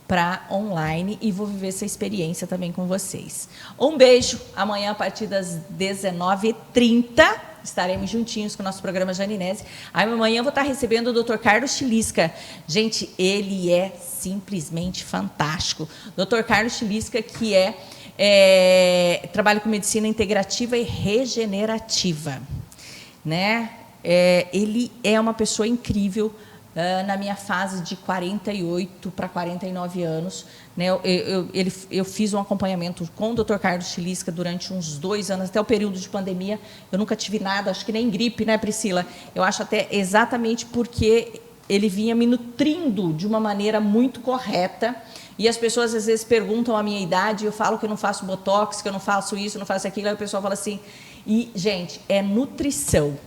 para online e vou viver essa experiência também com vocês. Um beijo. Amanhã, a partir das 19h30, estaremos juntinhos com o nosso programa Janinese. Aí amanhã eu vou estar recebendo o Dr. Carlos Chilisca. Gente, ele é simplesmente fantástico. Dr. Carlos Chilisca, que trabalha com medicina integrativa e regenerativa, né? Ele é uma pessoa incrível. Na minha fase de 48 para 49 anos, né, eu fiz um acompanhamento com o Dr. Carlos Chilisca durante uns 2 anos, até o período de pandemia. Eu nunca tive nada, acho que nem gripe, né, Priscila? Eu acho até exatamente porque ele vinha me nutrindo de uma maneira muito correta. E as pessoas às vezes perguntam a minha idade, eu falo que eu não faço botox, que eu não faço isso, não faço aquilo, aí o pessoal fala assim. E, gente, é nutrição,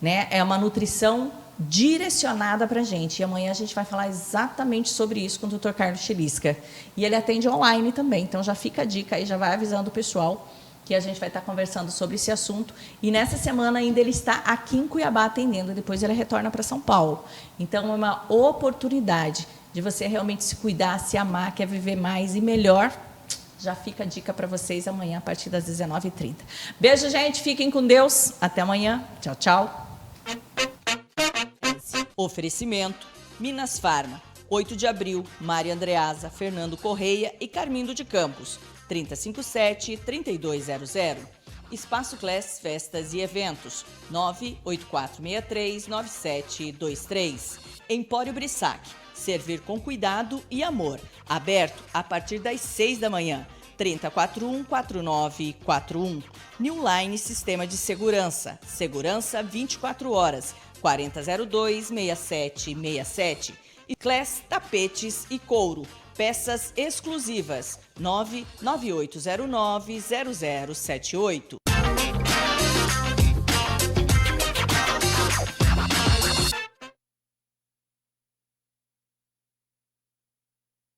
né? É uma nutrição direcionada para a gente. E amanhã a gente vai falar exatamente sobre isso com o Dr. Carlos Chilisca. E ele atende online também, então já fica a dica aí, já vai avisando o pessoal que a gente vai estar conversando sobre esse assunto. E nessa semana ainda ele está aqui em Cuiabá atendendo, depois ele retorna para São Paulo. Então é uma oportunidade de você realmente se cuidar, se amar, quer viver mais e melhor. Já fica a dica para vocês amanhã a partir das 19h30. Beijo, gente, fiquem com Deus. Até amanhã. Tchau, tchau. Oferecimento Minas Farma, 8 de abril, Mária Andreasa, Fernando Correia e Carmindo de Campos, 3057-3200. Espaço Class Festas e Eventos, 984639723. Empório Brissac, servir com cuidado e amor, aberto a partir das 6 da manhã. 3041-4941. New Line Sistema de Segurança. Segurança 24 horas. 4002-6767. E Class Tapetes e Couro. Peças exclusivas. 99809-0078.